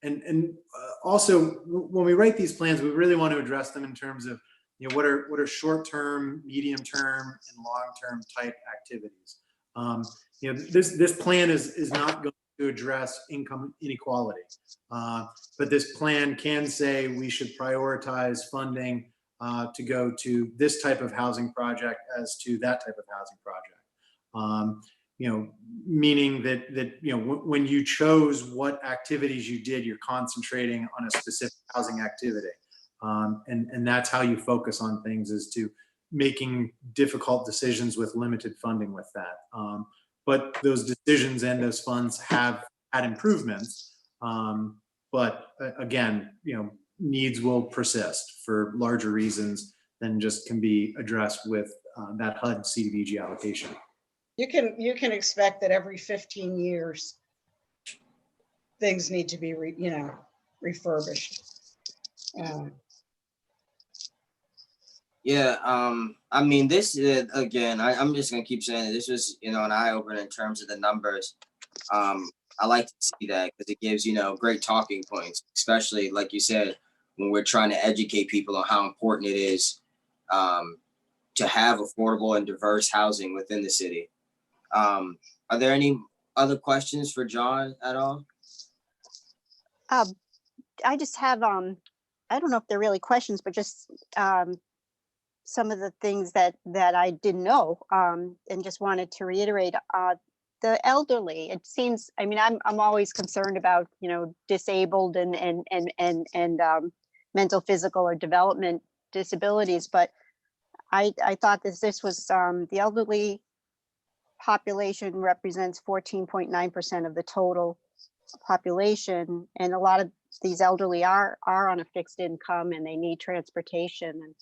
And also, when we write these plans, we really want to address them in terms of, you know, what are short-term, medium-term, and long-term type activities. You know, this plan is not going to address income inequality, but this plan can say we should prioritize funding to go to this type of housing project as to that type of housing project. You know, meaning that you know, when you chose what activities you did, you're concentrating on a specific housing activity, and that's how you focus on things, is to making difficult decisions with limited funding with that. But those decisions and those funds have had improvements. But again, you know, needs will persist for larger reasons than just can be addressed with that HUD CDBG allocation. You can expect that every 15 years things need to be refurbished. Yeah, I mean, this again, I'm just gonna keep saying it. This was, you know, an eye opener in terms of the numbers. I like to see that because it gives, you know, great talking points, especially like you said, when we're trying to educate people on how important it is to have affordable and diverse housing within the city. Are there any other questions for John at all? I just have I don't know if they're really questions, but just some of the things that I didn't know, and just wanted to reiterate. The elderly, it seems, I mean, I'm always concerned about, you know, disabled and mental, physical, or development disabilities, but I thought this was the elderly population represents 14.9% of the total population, and a lot of these elderly are on a fixed income, and they need transportation. And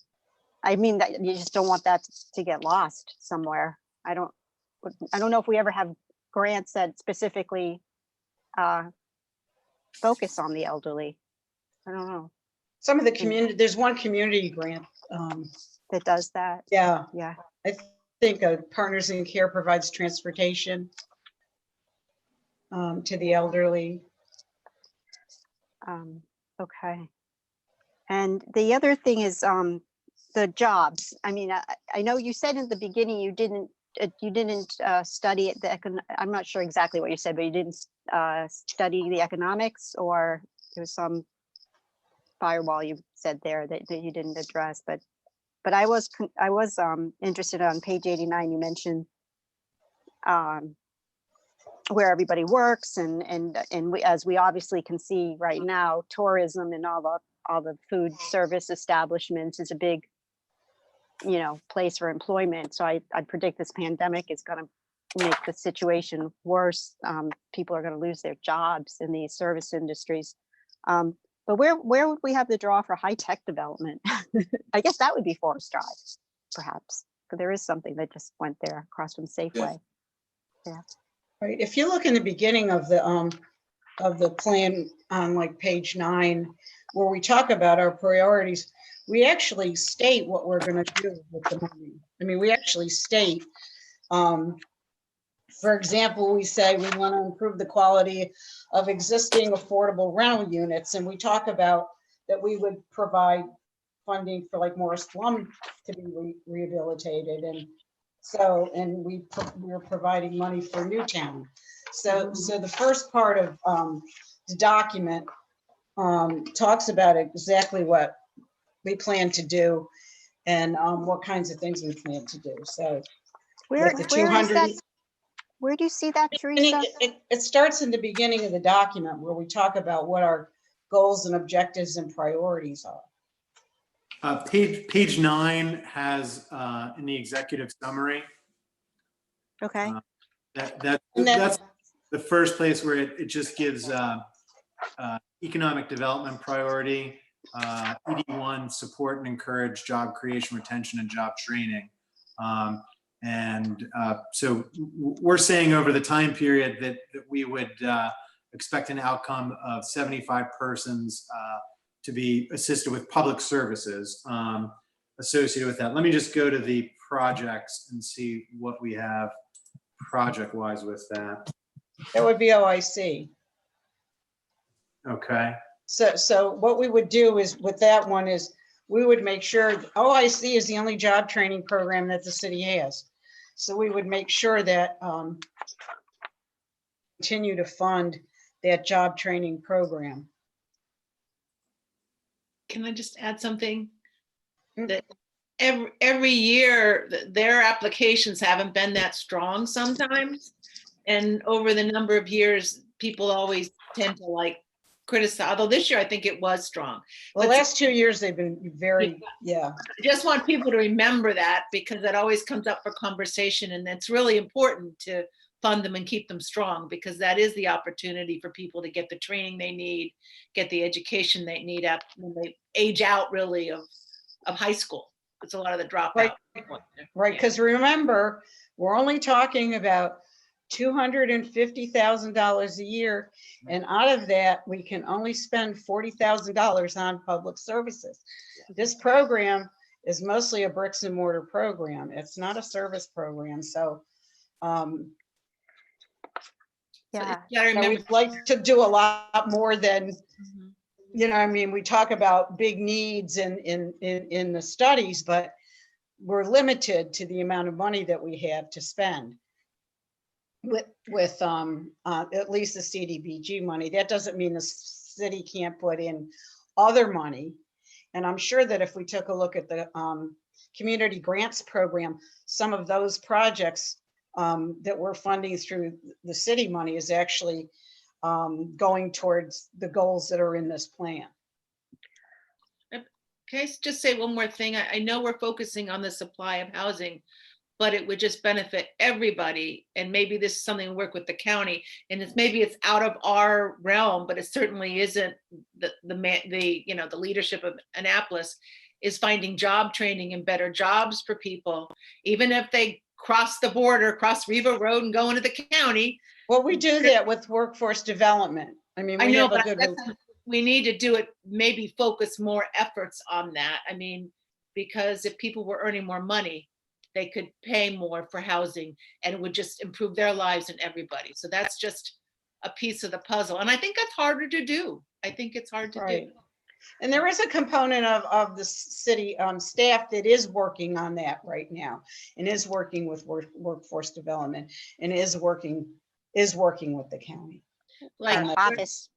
I mean, that you just don't want that to get lost somewhere. I don't know if we ever have grants that specifically focus on the elderly. I don't know. Some of the community, there's one community grant that does that. Yeah. I think Partners in Care provides transportation to the elderly. Okay. And the other thing is the jobs. I mean, I know you said in the beginning you didn't study it. I'm not sure exactly what you said, but you didn't study the economics, or there was some firewall you said there that you didn't address, but I was interested on page 89. You mentioned where everybody works, and we, as we obviously can see right now, tourism and all the food service establishments is a big, you know, place for employment. So I predict this pandemic is going to make the situation worse. People are going to lose their jobs in these service industries. But where would we have the draw for high-tech development? I guess that would be Forest Drive, perhaps, but there is something that just went there across from Safeway. Yeah. Right. If you look in the beginning of the plan on like page 9, where we talk about our priorities, we actually state what we're going to do with the money. I mean, we actually state, for example, we say we want to improve the quality of existing affordable rental units, and we talk about that we would provide funding for like Morris Plum to be rehabilitated, and so, and we're providing money for Newtown. So the first part of the document talks about exactly what we plan to do and what kinds of things we plan to do. So Where the is 200. that? Where do you see that, Teresa? It starts in the beginning of the document where we talk about what our goals and objectives and priorities are. Page 9 has in the executive summary. Okay. That's the first place where it just gives economic development priority, ED1, support and encourage job creation, retention, and job training. So we're saying over the time period that we would expect an outcome of 75 persons to be assisted with public services associated with that. Let me just go to the projects and see what we have project-wise with that. That would be OIC. Okay. So what we would do is with that one is we would make sure OIC is the only job training program that the city has. So we would make sure that continue to fund that job training program. Can I just add something? That every year their applications haven't been that strong sometimes. And over the number of years, people always tend to like criticize, although this year I think it was strong. Well, the last 2 years they've been very, yeah. I just want people to remember that, because that always comes up for conversation, and it's really important to fund them and keep them strong, because that is the opportunity for people to get the training they need, get the education they need when they age out really of high school. It's a lot of the dropout. Right, because remember, we're only talking about $250,000 a year, and out of that we can only spend $40,000 on public services. This program is mostly a bricks and mortar program. It's not a service program. So Yeah. we'd like to do a lot more than, you know, I mean, we talk about big needs in the studies, but we're limited to the amount of money that we have to spend with at least the CDBG money. That doesn't mean the city can't put in other money. And I'm sure that if we took a look at the community grants program, some of those projects that we're funding through the city money is actually going towards the goals that are in this plan. Can I just say one more thing? I know we're focusing on the supply of housing, but it would just benefit everybody. And maybe this is something to work with the county, and maybe it's out of our realm, but it certainly isn't the leadership of Annapolis is finding job training and better jobs for people, even if they cross the border, cross Riva Road and go into the county. Well, we do that with workforce development. I mean, I know, but we need to do it, maybe focus more efforts on that. I mean, because if people were earning more money, they could pay more for housing, and it would just improve their lives and everybody. So that's just a piece of the puzzle. And I think that's harder to do. I think it's hard to do. And there is a component of the city staff that is working on that right now, and is working with workforce development, and is working with the county. Like office.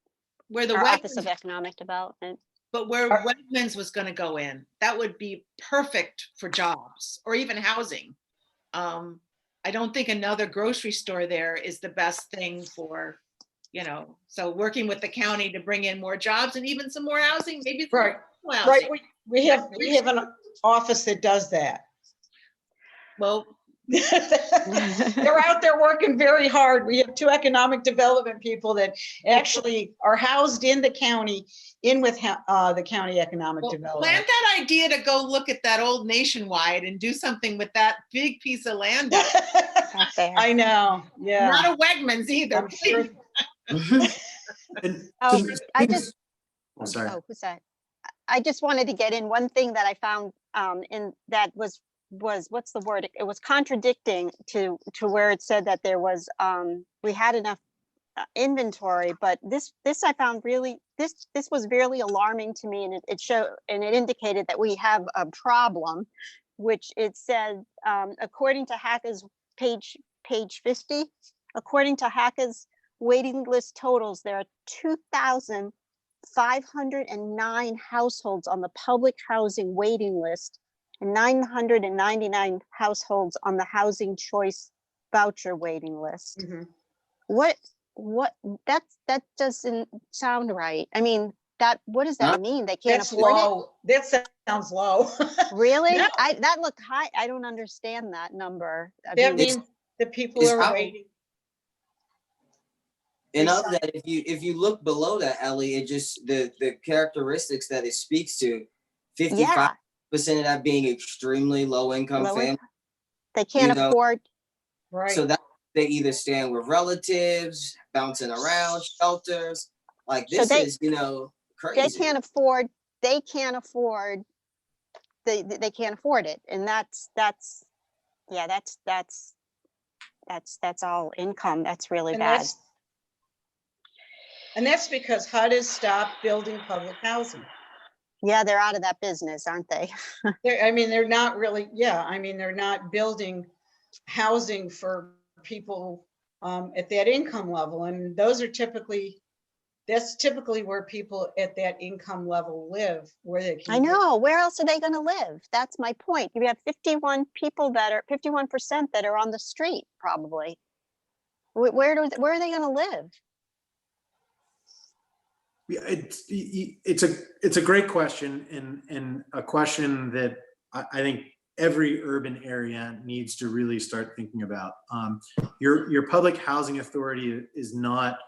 Where the Office of Economic Development. But where Wegmans was gonna go in, that would be perfect for jobs or even housing. I don't think another grocery store there is the best thing for, so working with the county to bring in more jobs and even some more housing, maybe. some Right. more Right, housing. we have an office that does that. Well, They're out there working very hard. We have 2 economic development people that actually are housed in the county, with the county economic plant development. that idea to go look at that old Nationwide and do something with that big piece of land. Out there. I know, yeah. Not a Wegmans either. I'm sure. And Oh, just- I just, I'm sorry. oh, who's that? I just wanted to get in one thing that I found in that was what's the word? It was contradicting to where it said that there was we had enough inventory, but this I found really this was really alarming to me, and it showed, and it indicated that we have a problem, which it said according to Hacker's page 50, according to Hacker's waiting list totals, there are 2,509 households on the public housing waiting list and 999 households on the housing choice voucher waiting list. Mhm. What that doesn't sound right. I mean, what does that Huh? mean? They can't That's afford low. That sounds low. it? Really? No. That looked high. I don't understand that number. I That mean, means the people it's are out. waiting. And of that, if you look below that, Ellie, it just the characteristics that it speaks to, 55% yeah, of that being extremely low income low family. income. They can't afford. Right. So that they either staying with relatives, bouncing around, shelters. Like So this they- is, crazy. They can't afford. They can't afford. They can't afford it, and that's all income. That's really And bad. that's because HUD has stopped building public housing. Yeah, they're out of that business, aren't they? They're not really, they're not building housing for people at that income level. And that's typically where people at that income level live, where they can. I know. Where else are they going to live? That's my point. You have 51% that are on the street, probably. Where are they going to live? Yeah, it's a great question, and a question that I think every urban area needs to really start thinking about. Your public housing authority is not.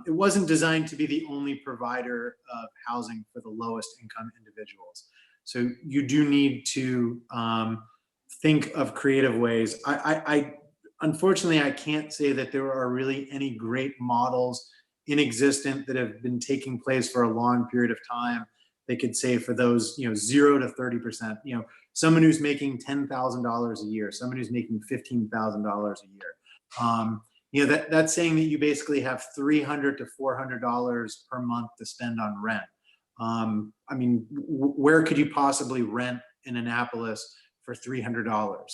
It wasn't designed to be the only provider of housing for the lowest income individuals. So you do need to think of creative ways. Unfortunately, I can't say that there are really any great models in existence that have been taking place for a long period of time. They could say for those, 0 to 30%, someone who's making $10,000 a year, someone who's making $15,000 a year. That's saying that you basically have $300 to $400 per month to spend on rent. Where could you possibly rent in Annapolis for $300?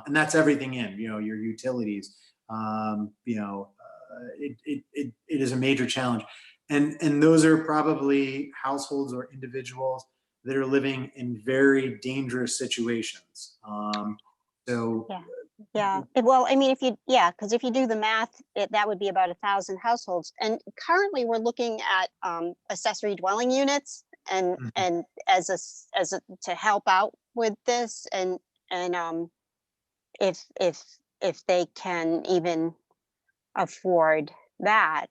And that's everything in, your utilities, it is a major challenge. And those are probably households or individuals that are living in very dangerous situations. Yeah. Well, because if you do the math, that would be about 1,000 households. And currently we're looking at accessory dwelling units and to help out with this, and if they can even afford that.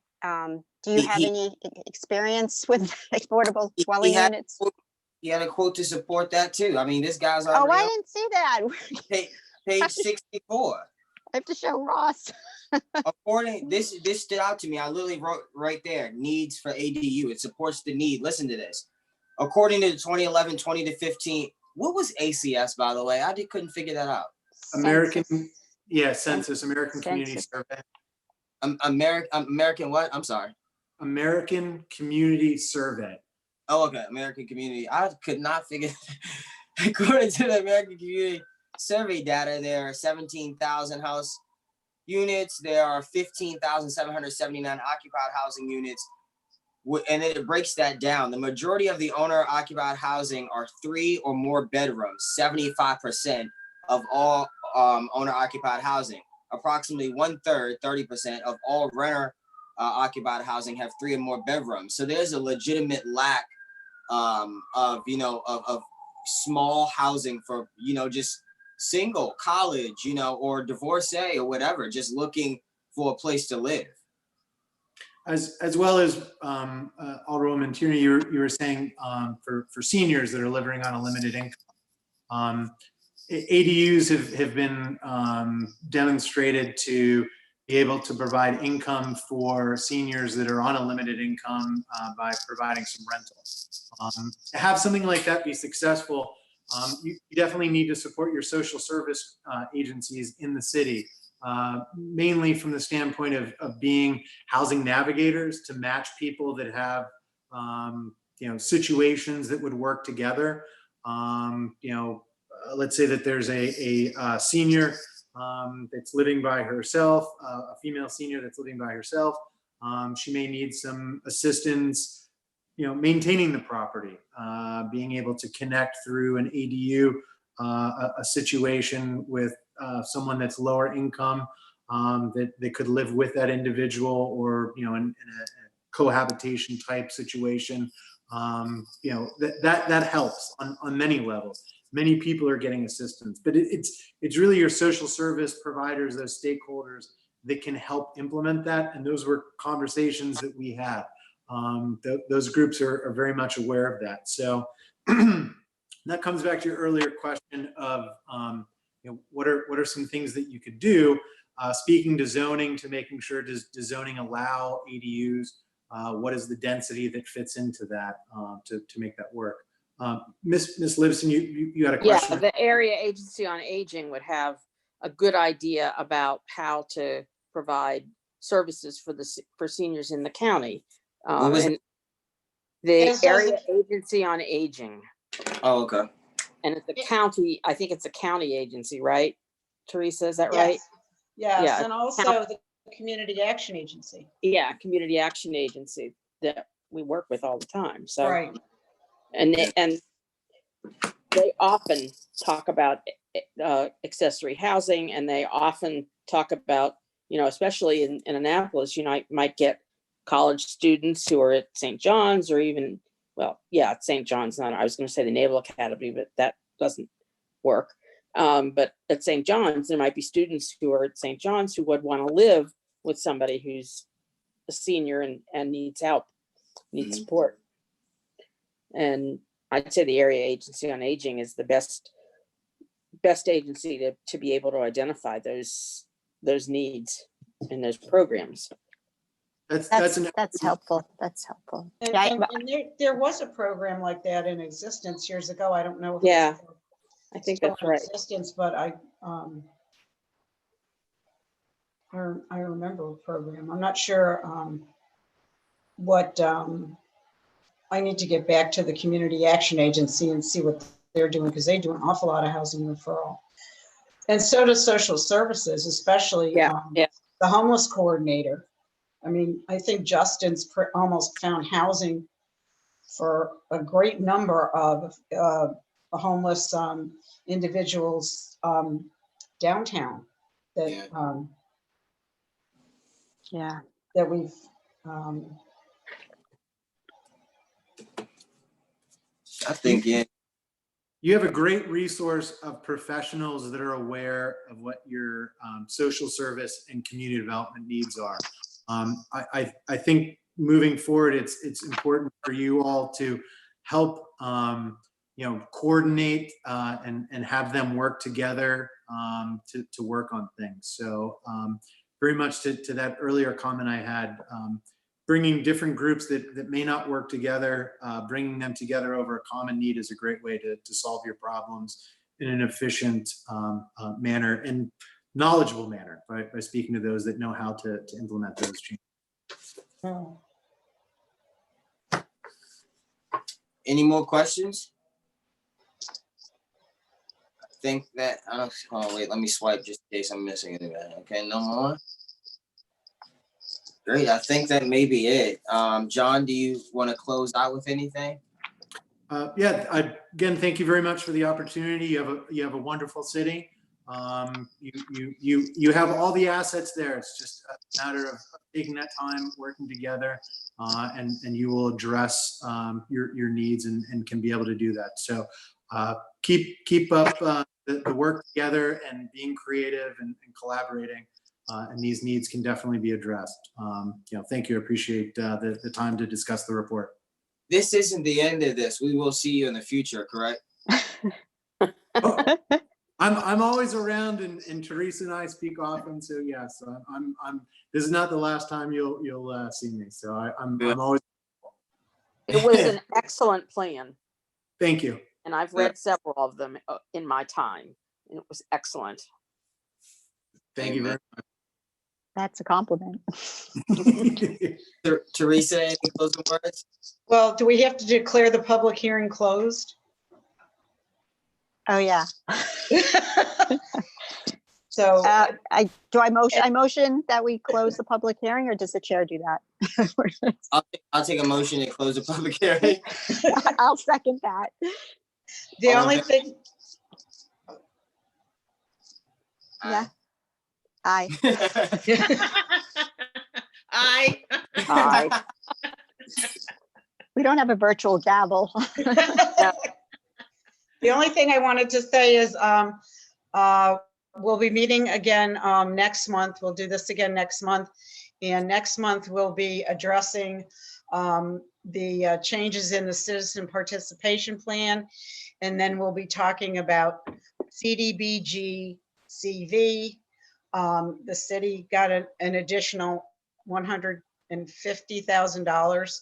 Do you have any experience with affordable dwelling units? He had a quote to support that too. This guy's Oh, I already didn't see that. page 64. I have to show Ross. According, this stood out to me. I literally wrote right there, needs for ADU. It supports the need. Listen to this. According to the 2011, 20 to 15, what was ACS, by the way? I couldn't figure that out. Census, American Census. Community Survey. American what? I'm sorry. American Community Survey. Oh, okay. American Community. I could not figure. According to the American Community Survey data, there are 17,000 house units. There are 15,779 occupied housing units. and then it breaks that down. The majority of the owner occupied housing are 3 or more bedrooms, 75% of all owner occupied housing. Approximately 1/3, 30% of all renter occupied housing have 3 or more bedrooms. So there's a legitimate lack of small housing for, just single, college, or divorcee or whatever, just looking for a place to live. As well as Alderwoman Tierney, you were saying for seniors that are living on a limited income, ADUs have been demonstrated to be able to provide income for seniors that are on a limited income by providing some rental. To have something like that be successful, you definitely need to support your social service agencies in the city. Mainly from the standpoint of being housing navigators to match people that have, situations that would work together. Let's say that there's a senior that's living by herself, a female senior that's living by herself. She may need some assistance, maintaining the property, being able to connect through an ADU, a situation with someone that's lower income that could live with that individual, or in a cohabitation type situation. That helps on many levels. Many people are getting assistance, but it's really your social service providers, those stakeholders that can help implement that. And those were conversations that we had. Those groups are very much aware of that. So that comes back to your earlier question of what are some things that you could do? Speaking to zoning, to making sure, does zoning allow ADUs? What is the density that fits into that to make that work? Ms. Livson, you had a question? Yeah, the area agency on aging would have a good idea about how to provide services for seniors in the county. And the area agency on aging. Oh, okay. And it's a county, I think it's a county agency, right? Teresa, is that Yes. right? Yes, Yeah, and also the Community Action Agency. Yeah, Community Action Agency that we work with all the time. So, Right. and they often talk about accessory housing, and they often talk about, especially in Annapolis, might get college students who are at St. John's, or even, at St. John's. I was going to say the Naval Academy, but that doesn't work. But at St. John's, there might be students who are at St. John's who would want to live with somebody who's a senior and needs help, needs support. And I'd say the area agency on aging is the best agency to be able to identify those needs and those programs. That's helpful. That's helpful. And there was a program like that in existence years ago. I don't know if I think still that's in right. existence, but I remember a program. I'm not sure what I need to get back to the Community Action Agency and see what they're doing, because they do an awful lot of housing referral. And so does social services, especially the homeless coordinator. I mean, I think Justin's almost found housing for a great number of homeless individuals downtown that that we've I think you have a great resource of professionals that are aware of what your social service and community development needs are. I think moving forward, it's important for you all to help coordinate and have them work together to work on things. So very much to that earlier comment I had, bringing different groups that may not work together, bringing them together over a common need is a great way to solve your problems in an efficient manner and knowledgeable manner by speaking to those that know how to implement those changes. Any more questions? I think that, wait, let me swipe just in case I'm missing anything. Okay, no more. Great. I think that may be it. John, do you want to close out with anything? Again, thank you very much for the opportunity. You have a wonderful city. You have all the assets there. It's just a matter of taking that time, working together, and you will address your needs and can be able to do that. So keep up the work together and being creative and collaborating, and these needs can definitely be addressed. Thank you. I appreciate the time to discuss the report. This isn't the end of this. We will see you in the future, correct? Oh, I'm always around, and Teresa and I speak often. So yes, I'm. This is not the last time you'll see me. So I'm always. It was an excellent plan, Thank you. and I've read several of them in my time, and it was excellent. Thank you very That's a compliment. much. Teresa, any closing words? Well, do we have to declare the public hearing closed? Oh, yeah. So, I motion that we close the public hearing, or does the chair do that? I'll take a motion to close the public hearing. I'll second that. the all only in thing, Yeah. Aye. I. Aye. We don't have a virtual gavel. the only thing I wanted to say is, we'll be meeting again next month. We'll do this again next month. And next month we'll be addressing the changes in the citizen participation plan. And then we'll be talking about CDBG CV. The city got an additional $150,000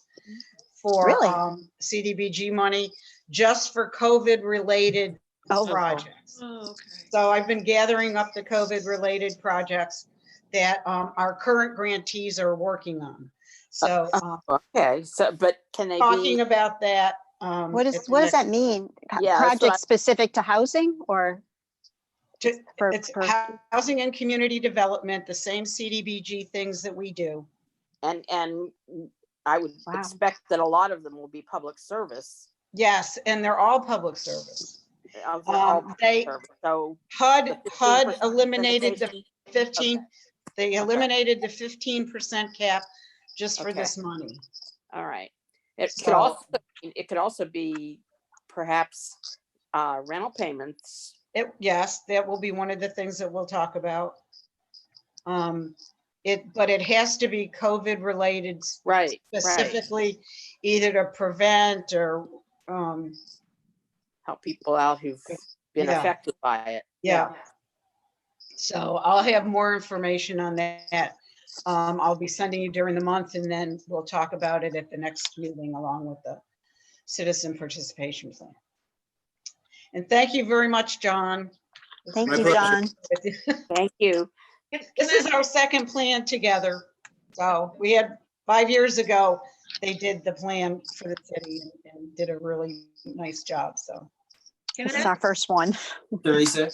for Really? CDBG money just for COVID related Oh. projects. Oh, okay. So I've been gathering up the COVID related projects that our current grantees are working on. So Okay, so but can they talking be? about that. What does that mean? Yeah, that's what Project specific to housing, or It's housing and community development, the same CDBG things that we do. And I would Wow. expect that a lot of them will be public service. Yes, and they're all public service. They're all public They service. So HUD 15% eliminated the participation- 15. Okay. They eliminated the 15% cap just for Okay. this money. All right. So- It could also be perhaps rental payments. Yes, that will be one of the things that we'll talk about. But it has to be COVID related Right. specifically, either to prevent or Help people out who've been Yeah. affected by it. yeah. So I'll have more information on that. I'll be sending you during the month, and then we'll talk about it at the next meeting along with the citizen participation plan. And thank you very much, John. thank My you, pleasure. John. Thank you. This is our second plan together. So we had 5 years ago, they did the plan for the city and did a really nice job. So Can This I is our first one. Teresa?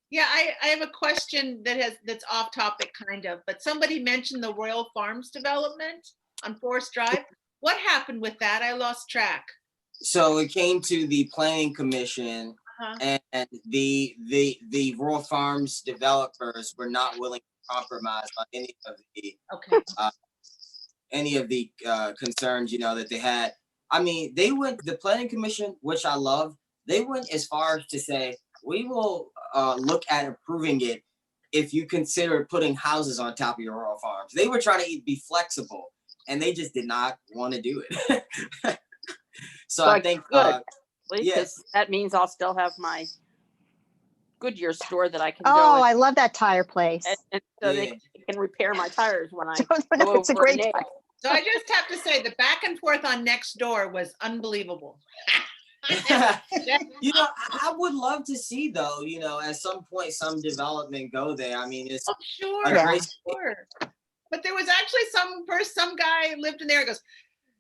Yeah, I have a question that's off topic kind of, but somebody mentioned the Royal Farms development on Forest Drive. What happened with that? I lost track. So it came to the planning commission, Uh-huh. and the Royal Farms developers were not willing to compromise on any Okay. of the concerns, that they had. I mean, the planning commission, which I love, they went as far as to say, we will look at approving it if you consider putting houses on top of your Royal Farms. They were trying to be flexible, and they just did not want to do it. So I think, good. yes. Because that means I'll still have my Goodyear store that I can Oh, go I love that tire place. and so Yeah. they can repair my tires when I No, go it's a over great nail. tire. So I just have to say the back and forth on next door was unbelievable. I would love to see, though, at some point, some development go there. I mean, it's Oh, sure, a great. sure. But there was actually some guy lived in there and goes,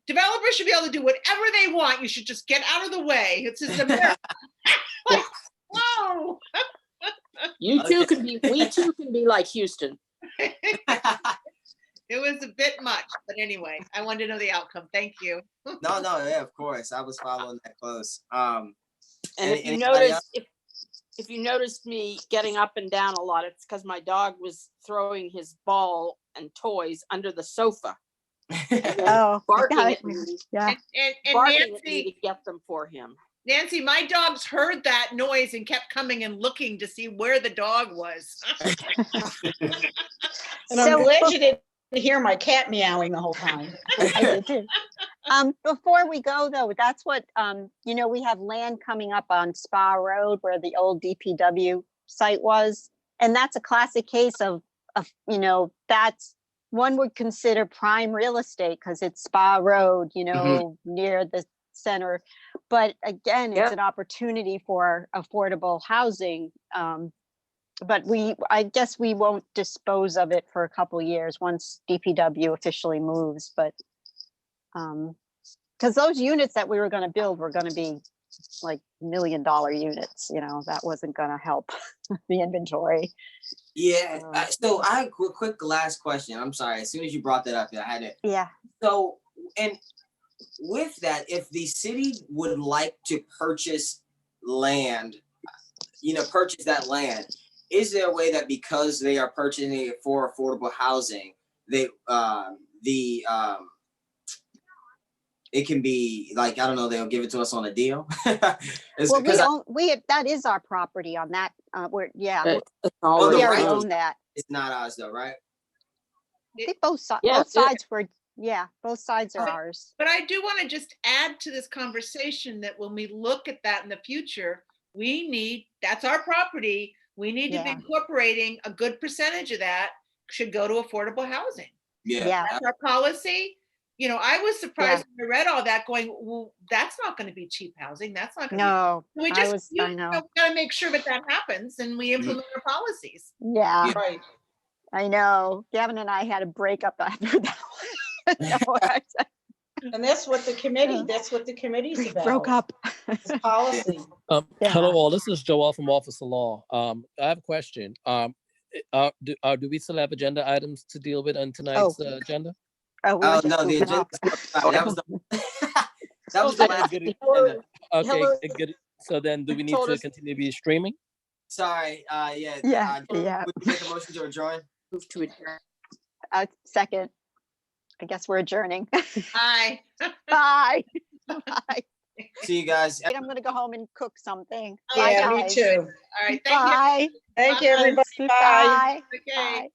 developers should be able to do whatever they want. You should just get out of the way. It's just America. Like, whoa. We too can be like Houston. It was a bit much, but anyway, I wanted to know the outcome. Thank you. No, yeah, of course. I was following that close. And if you Anybody else? notice, if you noticed me getting up and down a lot, it's because my dog was throwing his ball and toys under the sofa, Oh, barking got it. at me, Yeah. And barking at me Nancy, to get them for him. Nancy, my dogs heard that noise and kept coming and looking to see where the dog was. And I'm So- glad you didn't hear my cat meowing the whole time. I did too. Before we go though, that's what, we have land coming up on Spa Road where the old DPW site was. And that's a classic case of, that's, one would consider prime real estate because it's Spa Road, near the center. But again, it's Yep. an opportunity for affordable housing. But I guess we won't dispose of it for a couple years once DPW officially moves, but because those units that we were going to build were going to be like $1 million units, that wasn't going to help the inventory. Yeah. So I have a quick last question. I'm sorry. As soon as you brought that up, I had it. Yeah. So, and with that, if the city would like to purchase land, purchase that land, is there a way that because they are purchasing it for affordable housing, it can be like, I don't know, they'll give it to us on a deal? Well, that is our property on that. It's Oh, We the already right- own that. it's not ours though, right? I think both sides. Yeah, Both sides both sides are ours. But I do want to just add to this conversation that when we look at that in the future, that's our property. We need to be Yeah. incorporating a good percentage of that should go to affordable housing. Yeah. That's our policy. I was surprised when I read all that going, well, that's not going to be cheap housing. That's not going to No, be. I know. Got to make sure that happens and we implement our policies. Yeah, Right. I know. Gavin and I had a breakup after that one. No, And that's what the committee's we about. broke up. It's policy. Yeah. Hello all, this is Joel from Office of Law. I have a question. Do we still have agenda items to deal with on tonight's agenda? Oh, Oh no, the agenda. That was the last agenda. Okay, Hillary good. So then do we need told to us- continue to be streaming? Sorry. Yeah. Would you make a motion to adjourn? Move to adjourn. Second. I guess we're adjourning. Bye. Bye. Bye. See you guys. I'm gonna go home and cook something. Yeah, Bye, Me guys. too. All right. Thank you. Bye. Thank you, everybody. Bye. Bye. Okay. Bye.